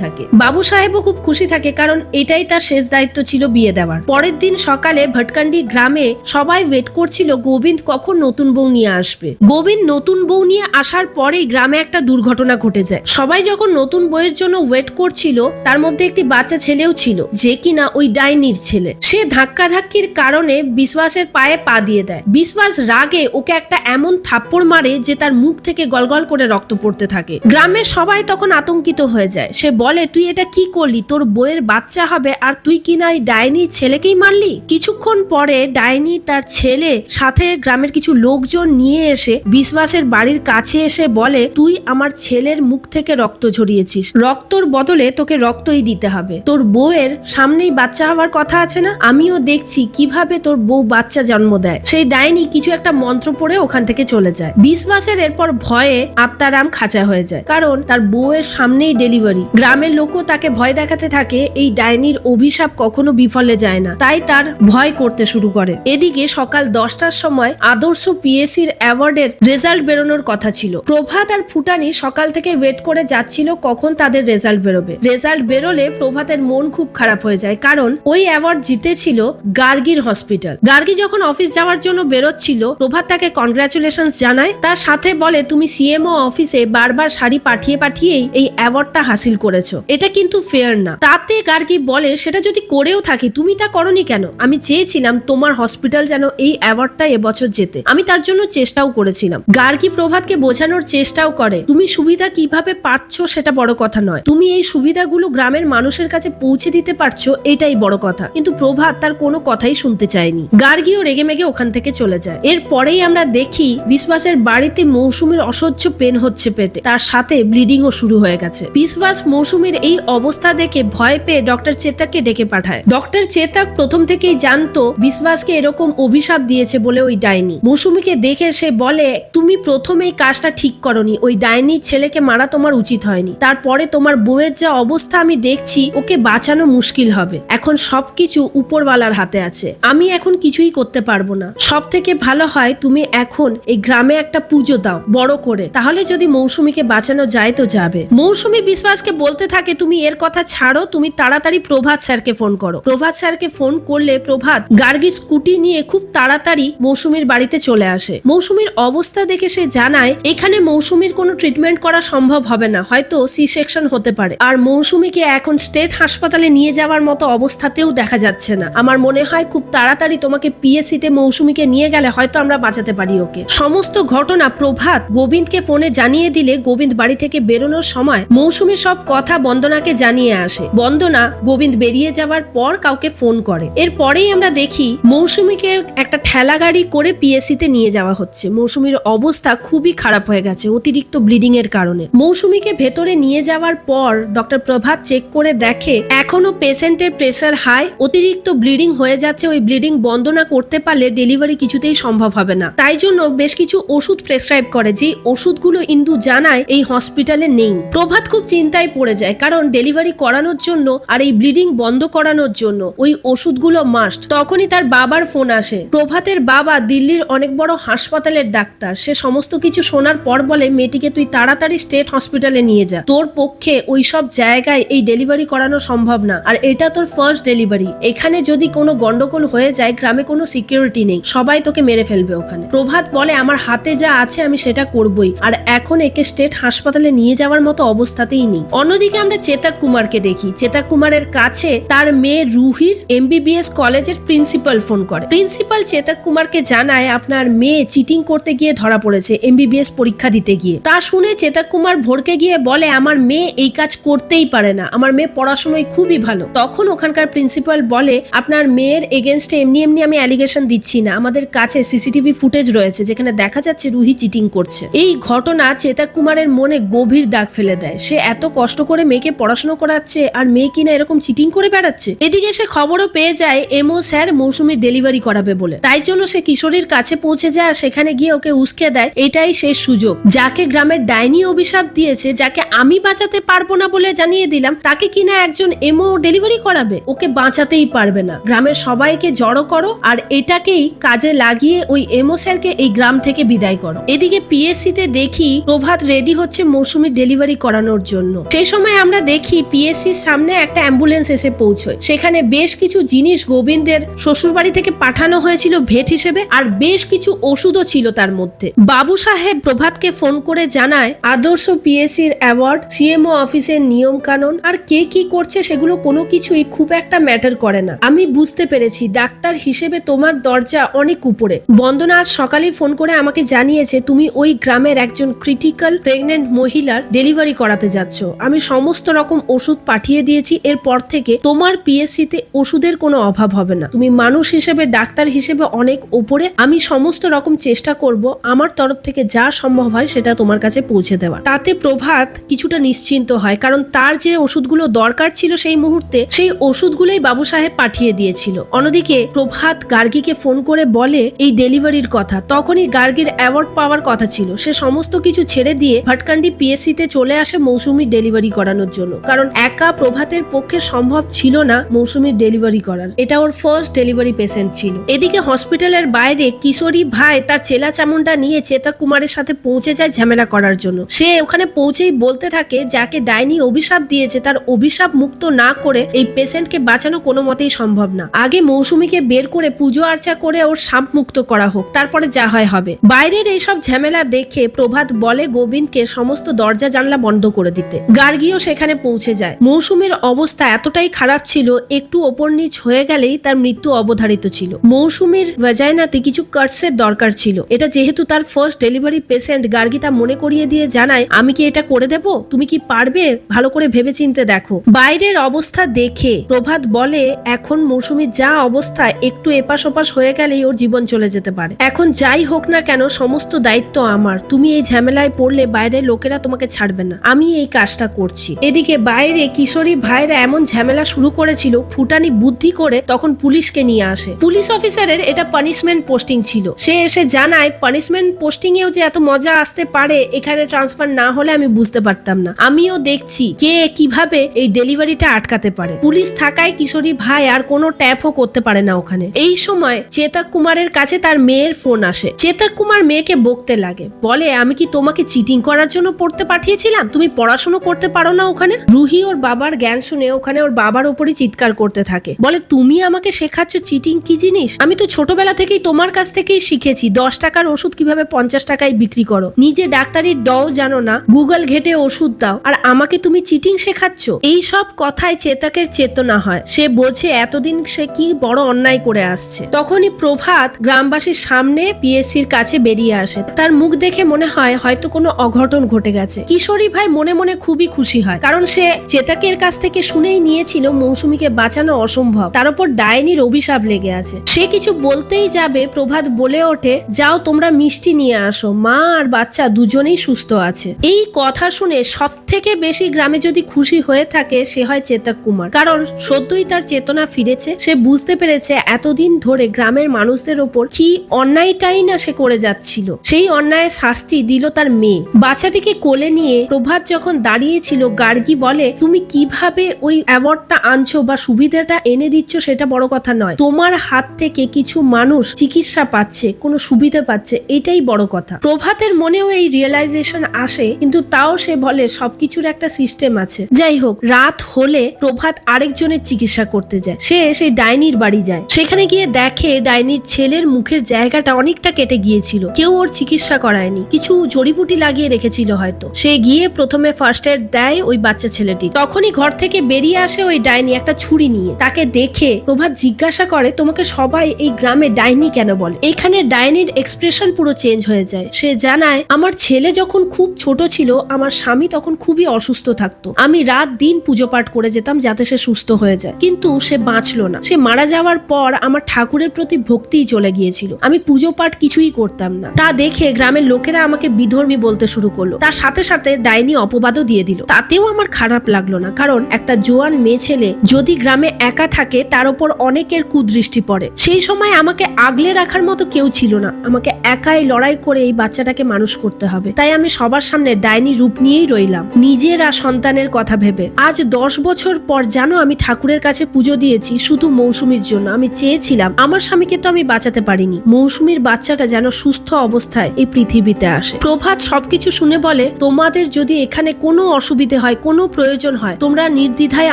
থাকে। বাবু সাহেবও খুব খুশি থাকে, কারণ এটাই তার শেষ দায়িত্ব ছিল বিয়ে দেওয়ার। পরের দিন সকালে ভটকান্ডি গ্রামে সবাই ওয়েট করছিল গোবিন্দ কখন নতুন বউ নিয়ে আসবে। গোবিন্দ নতুন বউ নিয়ে আসার পরেই গ্রামে একটা দুর্ঘটনা ঘটে যায়। সবাই যখন নতুন বউয়ের জন্য ওয়েট করছিল তার মধ্যে একটি বাচ্চা ছেলেও ছিল যে কিনা ওই ডাইনির ছেলে। সে ধাক্কাধাক্কির কারণে বিশ্বাসের পায়ে পা দিয়ে দেয়। বিশ্বাস রাগে ওকে একটা এমন থাপ্পড় মারে যে তার মুখ থেকে গলগল করে রক্ত পড়তে থাকে। গ্রামের সবাই তখন আতঙ্কিত হয়ে যায়। সে বলে তুই এটা কি করলি? তোর বউয়ের বাচ্চা হবে আর তুই কিনা এই ডাইনি ছেলেকেই মারলি? কিছুক্ষণ পরে ডাইনি তার ছেলে সাথে গ্রামের কিছু লোকজন নিয়ে এসে বিশ্বাসের বাড়ির কাছে এসে বলে তুই আমার ছেলের মুখ থেকে রক্ত ঝরিয়েছিস, রক্তর বদলে তোকে রক্ত রক্তই দিতে হবে। তোর বউয়ের সামনেই বাচ্চা হওয়ার কথা আছে না, আমিও দেখছি কিভাবে তোর বউ বাচ্চা জন্ম দেয়। সেই ডাইনি কিছু একটা মন্ত্র পড়ে ওখান থেকে চলে যায়। বিশ্বাসের এরপর ভয়ে আত্মারাম খাঁচা হয়ে যায়, কারণ তার বউয়ের সামনেই ডেলিভারি। গ্রামের লোকও তাকে ভয় দেখাতে থাকে, এই ডাইনির অভিশাপ কখনো বিফলে যায় না, তাই তার ভয় করতে শুরু করে। এদিকে সকাল 10টার সময় আদর্শ পিএসসির অ্যাওয়ার্ডের রেজাল্ট বেরোনোর কথা ছিল। প্রভাত আর ফুটানি সকাল থেকে ওয়েট করে যাচ্ছিল কখন তাদের রেজাল্ট বেরোবে। রেজাল্ট বেরোলে প্রভাতের মন খুব খারাপ হয়ে যায়, কারণ ওই অ্যাওয়ার্ড জিতেছিল গার্গীর হসপিটাল। গার্গী যখন অফিস যাওয়ার জন্য বেরোচ্ছিল, প্রভাত তাকে কনগ্রাচুলেশনস জানায়, তার সাথে বলে তুমি সিএমও অফিসে বারবার শাড়ি পাঠিয়েই এই অ্যাওয়ার্ডটা হাসিল করেছো, এটা কিন্তু ফেয়ার না। তাতে গার্গী বলে সেটা যদি করেও থাকি তুমি তা করনি কেন? আমি চেয়েছিলাম তোমার হসপিটাল যেন এই অ্যাওয়ার্ডটা এবছর জেতে, আমি তার জন্য চেষ্টাও করেছিলাম। গার্গী প্রভাতকে বোঝানোর চেষ্টাও করে, তুমি সুবিধা কিভাবে পাচ্ছ সেটা বড় কথা নয়, তুমি এই সুবিধাগুলো গ্রামের মানুষের কাছে পৌঁছে দিতে পারছো এটাই বড় কথা। কিন্তু প্রভাত তার কোনো কথাই শুনতে চায়নি। গার্গীও রেগেমেগে ওখান থেকে চলে যায়। এরপরেই আমরা দেখি বিশ্বাসের বাড়িতে মৌসুমীর অসহ্য পেন হচ্ছে পেটে, তার সাথে ব্লিডিংও শুরু হয়ে গেছে। বিশ্বাস মৌসুমীর এই অবস্থা দেখে ভয় পেয়ে ডক্টর চেতাককে ডেকে পাঠায়। ডক্টর চেতাক প্রথম থেকেই জানতো বিশ্বাসকে এরকম অভিশাপ দিয়েছে বলে ওই ডাইনি। মৌসুমীকে দেখে সে বলে তুমি প্রথমেই কাজটা ঠিক করনি, ওই ডাইনির ছেলেকে মারা তোমার উচিত হয়নি। তারপরে তোমার বউয়ের যা অবস্থা আমি দেখছি, ওকে বাঁচানো মুশকিল হবে। এখন সবকিছু উপরওয়ালার হাতে আছে, আমি এখন কিছুই করতে পারবো না। সব থেকে ভালো হয় তুমি এখন এই গ্রামে একটা পুজো দাও বড় করে, তাহলে যদি মৌসুমীকে বাঁচানো যায় তো যাবে। মৌসুমী বিশ্বাসকে বলতে থাকে তুমি এর কথা ছাড়ো, তুমি তাড়াতাড়ি প্রভাত স্যারকে ফোন করো। প্রভাত স্যারকে ফোন করলে প্রভাত গার্গী স্কুটি নিয়ে খুব তাড়াতাড়ি মৌসুমীর বাড়িতে চলে আসে। মৌসুমীর অবস্থা দেখে সে জানায় এখানে মৌসুমীর কোনো ট্রিটমেন্ট করা সম্ভব হবে না, হয়তো সি সেকশন হতে পারে। আর মৌসুমীকে এখন স্টেট হাসপাতালে নিয়ে যাওয়ার মতো অবস্থাতেও দেখা যাচ্ছে না। আমার মনে হয় খুব তাড়াতাড়ি তোমাকে পিএসসিতে মৌসুমীকে নিয়ে গেলে হয়তো আমরা বাঁচাতে পারি ওকে। সমস্ত ঘটনা প্রভাত গোবিন্দকে ফোনে জানিয়ে দিলে গোবিন্দ বাড়ি থেকে বেরোনোর সময় মৌসুমীর সব কথা বন্দনাকে জানিয়ে আসে। বন্দনা গোবিন্দ বেরিয়ে যাওয়ার পর কাউকে ফোন করে। এরপরেই আমরা দেখি মৌসুমীকে একটা ঠেলা গাড়ি করে পিএসসিতে নিয়ে যাওয়া হচ্ছে। মৌসুমীর অবস্থা খুবই খারাপ হয়ে গেছে অতিরিক্ত ব্লিডিং এর কারণে। মৌসুমীকে ভেতরে নিয়ে যাওয়ার পর ডক্টর প্রভাত চেক করে দেখে এখনো পেশেন্টের প্রেসার হাই, অতিরিক্ত ব্লিডিং হয়ে যাচ্ছে। ওই ব্লিডিং বন্ধ না করতে পারলে ডেলিভারি কিছুতেই সম্ভব হবে না। তাই জন্য বেশ কিছু ওষুধ প্রেসক্রাইব করে, যে ওষুধগুলো ইন্দু জানায় এই হসপিটালে নেই। প্রভাত খুব চিন্তায় পড়ে যায়, কারণ ডেলিভারি করানোর জন্য আর এই ব্লিডিং বন্ধ করানোর জন্য ওই ওষুধগুলো মাস্ট। তখনই তার বাবার ফোন আসে। প্রভাতের বাবা দিল্লির অনেক বড় হাসপাতালের ডাক্তার, সে সমস্ত কিছু শোনার পর বলে মেয়েটিকে তুই তাড়াতাড়ি স্টেট হসপিটালে নিয়ে যা, তোর পক্ষে ওই সব জায়গায় এই ডেলিভারি করানো সম্ভব না, আর এটা তোর ফার্স্ট ডেলিভারি, এখানে যদি কোনো গন্ডগোল হয়ে যায় গ্রামে কোনো সিকিউরিটি নেই, সবাই তোকে মেরে ফেলবে ওখানে। প্রভাত বলে আমার হাতে যা আছে আমি সেটা করবই, আর এখন একে স্টেট হাসপাতালে নিয়ে যাওয়ার মতো অবস্থাতেই নেই। অন্যদিকে আমরা চেতাক কুমারকে দেখি। চেতাক কুমারের কাছে তার মেয়ে রুহির এমবিবিএস কলেজের প্রিন্সিপাল ফোন করে। প্রিন্সিপাল চেতাক কুমারকে জানায় আপনার মেয়ে চিটিং করতে গিয়ে ধরা পড়েছে এমবিবিএস পরীক্ষা দিতে গিয়ে। তা শুনে চেতাক কুমার ভড়কে গিয়ে বলে আমার মেয়ে এই কাজ করতেই পারে না, আমার মেয়ে পড়াশোনায় খুবই ভালো। তখন ওখানকার প্রিন্সিপাল বলে আপনার মেয়ের এগেনস্টে এমনি আমি অ্যালিগেশন দিচ্ছি না, আমাদের কাছে সিসিটিভি ফুটেজ রয়েছে যেখানে দেখা যাচ্ছে রুহি চিটিং করছে। এই ঘটনা চেতাক কুমারের মনে গভীর দাগ ফেলে দেয়। সে এত কষ্ট করে মেয়েকে পড়াশোনা করাচ্ছে আর মেয়ে কিনা এরকম চিটিং করে বেড়াচ্ছে। এদিকে সে খবরও পেয়ে যায় এমও স্যার মৌসুমীর ডেলিভারি করাবে বলে। তাই জন্য সে কিশোরীর কাছে পৌঁছে যায়, সেখানে গিয়ে ওকে উস্কে দেয় এটাই শেষ সুযোগ। যাকে গ্রামের ডাইনি অভিশাপ দিয়েছে, যাকে আমি বাঁচাতে পারবো না বলে জানিয়ে দিলাম, তাকে কিনা একজন এমও ডেলিভারি করাবে, ওকে বাঁচাতেই পারবে না। গ্রামের সবাইকে জড়ো করো আর এটাকেই কাজে লাগিয়ে ওই এমও স্যারকে এই গ্রাম থেকে বিদায় করো। এদিকে পিএসসিতে দেখি প্রভাত রেডি হচ্ছে মৌসুমীর ডেলিভারি করানোর জন্য। সেই সময় আমরা দেখি পিএসসির সামনে একটা অ্যাম্বুলেন্স এসে পৌঁছয়। সেখানে বেশ কিছু জিনিস গোবিন্দের শ্বশুর বাড়ি থেকে পাঠানো হয়েছিল ভেট হিসেবে, আর বেশ কিছু ওষুধও ছিল তার মধ্যে। বাবু সাহেব প্রভাতকে ফোন করে জানায় আদর্শ পিএসসির অ্যাওয়ার্ড, সিএমও অফিসের নিয়ম কানুন আর কে কি করছে সেগুলো কোনো কিছুই খুব একটা ম্যাটার করে না। আমি বুঝতে পেরেছি ডাক্তার হিসেবে তোমার দরজা অনেক উপরে। বন্দনা আজ সকালে ফোন করে আমাকে জানিয়েছে তুমি ওই গ্রামের একজন ক্রিটিক্যাল প্রেগনেন্ট মহিলার ডেলিভারি করাতে যাচ্ছ। আমি সমস্ত রকম ওষুধ পাঠিয়ে দিয়েছি, এরপর থেকে তোমার পিএসসিতে ওষুধের কোনো অভাব হবে না। তুমি মানুষ হিসেবে ডাক্তার হিসেবে অনেক উপরে, আমি সমস্ত রকম চেষ্টা করব আমার তরফ থেকে যা সম্ভব হয় সেটা তোমার কাছে পৌঁছে দেওয়া। তাতে প্রভাত কিছুটা নিশ্চিন্ত হয়, কারণ তার যে ওষুধগুলো দরকার ছিল সেই মুহূর্তে, সেই ওষুধগুলোই বাবু সাহেব পাঠিয়ে দিয়েছিল। অন্যদিকে প্রভাত গার্গীকে ফোন করে বলে এই ডেলিভারির কথা। তখনই গার্গীর অ্যাওয়ার্ড পাওয়ার কথা ছিল। সে সমস্ত কিছু ছেড়ে দিয়ে ভাটকান্ডি পিএসসিতে চলে আসে মৌসুমীর ডেলিভারি করানোর জন্য, কারণ একা প্রভাতের পক্ষে সম্ভব ছিল না মৌসুমীর ডেলিভারি করার। এটা ওর ফার্স্ট ডেলিভারি পেশেন্ট ছিল। এদিকে হসপিটালের বাইরে কিশোরী ভাই তার চেলা চামুন্ডা নিয়ে চেতক কুমারের সাথে পৌঁছে যায় ঝামেলা করার জন্য। সে ওখানে পৌঁছেই বলতে থাকে যাকে ডাইনি অভিশাপ দিয়েছে তার অভিশাপ মুক্ত না করে এই পেশেন্টকে বাঁচানো কোনো মতেই সম্ভব না। আগে মৌসুমীকে বের করে পুজো আর্চা করে ওর সাপ মুক্ত করা হোক, তারপরে যা হয় হবে। বাইরের এইসব ঝামেলা দেখে প্রভাত বলে গোবিন্দকে সমস্ত দরজা জানলা বন্ধ করে দিতে। গার্গীও সেখানে পৌঁছে যায়। মৌসুমীর অবস্থা এতটাই খারাপ ছিল, একটু ওপর নিচ হয়ে গেলেই তার মৃত্যু অবধারিত ছিল। মৌসুমীর ভাজাইনাতে কিছু কার্সের দরকার ছিল। এটা যেহেতু তার ফার্স্ট ডেলিভারি পেশেন্ট, গার্গী তা মনে করিয়ে দিয়ে জানায় আমি কি এটা করে দেব, তুমি কি পারবে, ভালো করে ভেবেচিন্তে দেখো। বাইরের অবস্থা দেখে প্রভাত বলে এখন মৌসুমীর যা অবস্থা, একটু এপাশ ওপাশ হয়ে গেলেই ওর জীবন চলে যেতে পারে। এখন যাই হোক না কেন সমস্ত দায়িত্ব আমার। তুমি এই ঝামেলায় পড়লে বাইরের লোকেরা তোমাকে ছাড়বে না, আমি এই কাজটা করছি। এদিকে বাইরে কিশোরী ভাইরা এমন ঝামেলা শুরু করেছিল, ফুটানি বুদ্ধি করে তখন পুলিশকে নিয়ে আসে। পুলিশ অফিসারের এটা পানিশমেন্ট পোস্টিং ছিল। সে এসে জানায় পানিশমেন্ট পোস্টিং এও যে এত মজা আসতে পারে, এখানে ট্রান্সফার না হলে আমি বুঝতে পারতাম না। আমিও দেখছি কে কিভাবে এই ডেলিভারিটা আটকাতে পারে। পুলিশ থাকায় কিশোরী ভাই আর কোনো ট্যাপও করতে পারে না ওখানে। এই সময় চেতক কুমারের কাছে তার মেয়ের ফোন আসে। চেতক কুমার মেয়েকে বকতে লাগে, বলে আমি কি তোমাকে চিটিং করার জন্য পড়তে পাঠিয়েছিলাম, তুমি পড়াশোনা করতে পারো না ওখানে। রুহি ওর বাবার জ্ঞান শুনে ওখানে ওর বাবার উপরই চিৎকার করতে থাকে, বলে তুমি আমাকে শেখাচ্ছ চিটিং কি জিনিস, আমি তো ছোটবেলা থেকেই তোমার কাছ থেকেই শিখেছি 10 টাকার ওষুধ কিভাবে 50 টাকায় বিক্রি করো, নিজে ডাক্তারির ডও জানো না, গুগল ঘেটে ওষুধ দাও, আর আমাকে তুমি চিটিং শেখাচ্ছ। এই সব কথায় চেতকের চেতনা হয়। সে বোঝে এতদিন সে কি বড় অন্যায় করে আসছে। তখনই প্রভাত গ্রামবাসীর সামনে পিএসসির কাছে বেরিয়ে আসে। তার মুখ দেখে মনে হয় হয়তো কোনো অঘটন ঘটে গেছে। কিশোরী ভাই মনে মনে খুবই খুশি হয়, কারণ সে চেতকের কাছ থেকে শুনেই নিয়েছিল মৌসুমীকে বাঁচানো অসম্ভব, তার উপর ডাইনির অভিশাপ লেগে আছে। সে কিছু বলতেই যাবে, প্রভাত বলে ওঠে যাও তোমরা মিষ্টি নিয়ে আসো, মা আর বাচ্চা দুজনেই সুস্থ আছে। এই কথা শুনে সব থেকে বেশি গ্রামে যদি খুশি হয়ে থাকে সে হয় চেতক কুমার, কারণ সত্যই তার চেতনা ফিরেছে। সে বুঝতে পেরেছে এতদিন ধরে গ্রামের মানুষদের ওপর কি অন্যায়টাই না সে করে যাচ্ছিল, সেই অন্যায়ের শাস্তি দিল তার মেয়ে। বাচ্চাটিকে কোলে নিয়ে প্রভাত যখন দাঁড়িয়েছিল, গার্গী বলে তুমি কিভাবে ওই অ্যাওয়ার্ডটা আনছো বা সুবিধাটা এনে দিচ্ছ সেটা বড় কথা নয়, তোমার হাত থেকে কিছু মানুষ চিকিৎসা পাচ্ছে, কোনো সুবিধা পাচ্ছে, এটাই বড় কথা। প্রভাতের মনেও এই রিয়েলাইজেশন আসে, কিন্তু তাও সে বলে সবকিছুর একটা সিস্টেম আছে। যাই হোক, রাত হলে প্রভাত আরেকজনের চিকিৎসা করতে যায়। সে সেই ডাইনির বাড়ি যায়। সেখানে গিয়ে দেখে ডাইনির ছেলের মুখের জায়গাটা অনেকটা কেটে গিয়েছিল, কেউ ওর চিকিৎসা করায়নি, কিছু জড়িবুটি লাগিয়ে রেখেছিল হয়তো। সে গিয়ে প্রথমে ফার্স্ট এড দেয় ওই বাচ্চা ছেলেটি। তখনই ঘর থেকে বেরিয়ে আসে ওই ডাইনি একটা ছুরি নিয়ে। তাকে দেখে প্রভাত জিজ্ঞাসা করে তোমাকে সবাই এই গ্রামে ডাইনি কেন বলে। এখানে ডাইনির এক্সপ্রেশন পুরো চেঞ্জ হয়ে যায়। সে জানায় আমার ছেলে যখন খুব ছোট ছিল আমার স্বামী তখন খুবই অসুস্থ থাকতো, আমি রাত দিন পুজো পাঠ করে যেতাম যাতে সে সুস্থ হয়ে যায়, কিন্তু সে বাঁচলো না। সে মারা যাওয়ার পর আমার ঠাকুরের প্রতি ভক্তিই চলে গিয়েছিল, আমি পুজো পাঠ কিছুই করতাম না। তা দেখে গ্রামের লোকেরা আমাকে বিধর্মী বলতে শুরু করলো। তার সাথে সাথে ডাইনি অপবাদও দিয়ে দিল। তাতেও আমার খারাপ লাগলো না, কারণ একটা জোয়ান মেয়ে ছেলে যদি গ্রামে একা থাকে তার উপর অনেকের কুদৃষ্টি পড়ে। সেই সময় আমাকে আগলে রাখার মতো কেউ ছিল না, আমাকে একাই লড়াই করে এই বাচ্চাটাকে মানুষ করতে হবে। তাই আমি সবার সামনে ডাইনি রূপ নিয়েই রইলাম, নিজেরা সন্তানের কথা ভেবে। আজ 10 বছর পর জানো আমি ঠাকুরের কাছে পুজো দিয়েছি শুধু মৌসুমীর জন্য। আমি চেয়েছিলাম, আমার স্বামীকে তো আমি বাঁচাতে পারিনি, মৌসুমীর বাচ্চাটা যেন সুস্থ অবস্থায় এই পৃথিবীতে আসে। প্রভাত সবকিছু শুনে বলে তোমাদের যদি এখানে কোনো অসুবিধে হয়, কোনো প্রয়োজন হয়, তোমরা নির্দ্বিধায়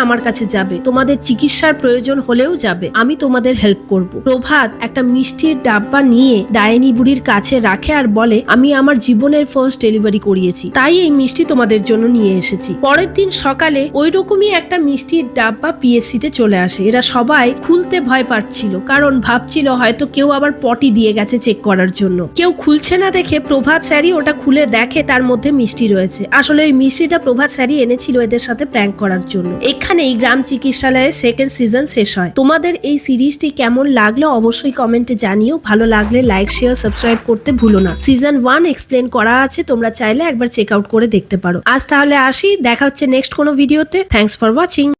আমার কাছে যাবে, তোমাদের চিকিৎসার প্রয়োজন হলেও যাবে, আমি তোমাদের হেল্প করব। প্রভাত একটা মিষ্টির ডাব্বা নিয়ে ডাইনি বুড়ির কাছে রাখে আর বলে আমি আমার জীবনের ফার্স্ট ডেলিভারি করিয়েছি, তাই এই মিষ্টি তোমাদের জন্য নিয়ে এসেছি। পরের দিন সকালে ওই রকমই একটা মিষ্টির ডাব্বা পিএসসিতে চলে আসে। এরা সবাই খুলতে ভয় পাচ্ছিল, কারণ ভাবছিল হয়তো কেউ আবার পটি দিয়ে গেছে চেক করার জন্য। কেউ খুলছে না দেখে প্রভাত স্যারই ওটা খুলে দেখে তার মধ্যে মিষ্টি রয়েছে। আসলে ওই মিষ্টিটা প্রভাত স্যারই এনেছিল এদের সাথে প্র্যাঙ্ক করার জন্য। এখানেই গ্রাম চিকিৎসালয়ের সেকেন্ড সিজন শেষ হয়। তোমাদের এই সিরিজটি কেমন লাগলো অবশ্যই কমেন্টে জানিও। ভালো লাগলে লাইক শেয়ার সাবস্ক্রাইব করতে ভুলো না। সিজন 1 এক্সপ্লেন করা আছে, তোমরা চাইলে একবার চেক আউট করে দেখতে পারো। আজ তাহলে আসি, দেখা হচ্ছে নেক্সট কোনো ভিডিওতে। Thanks for watching.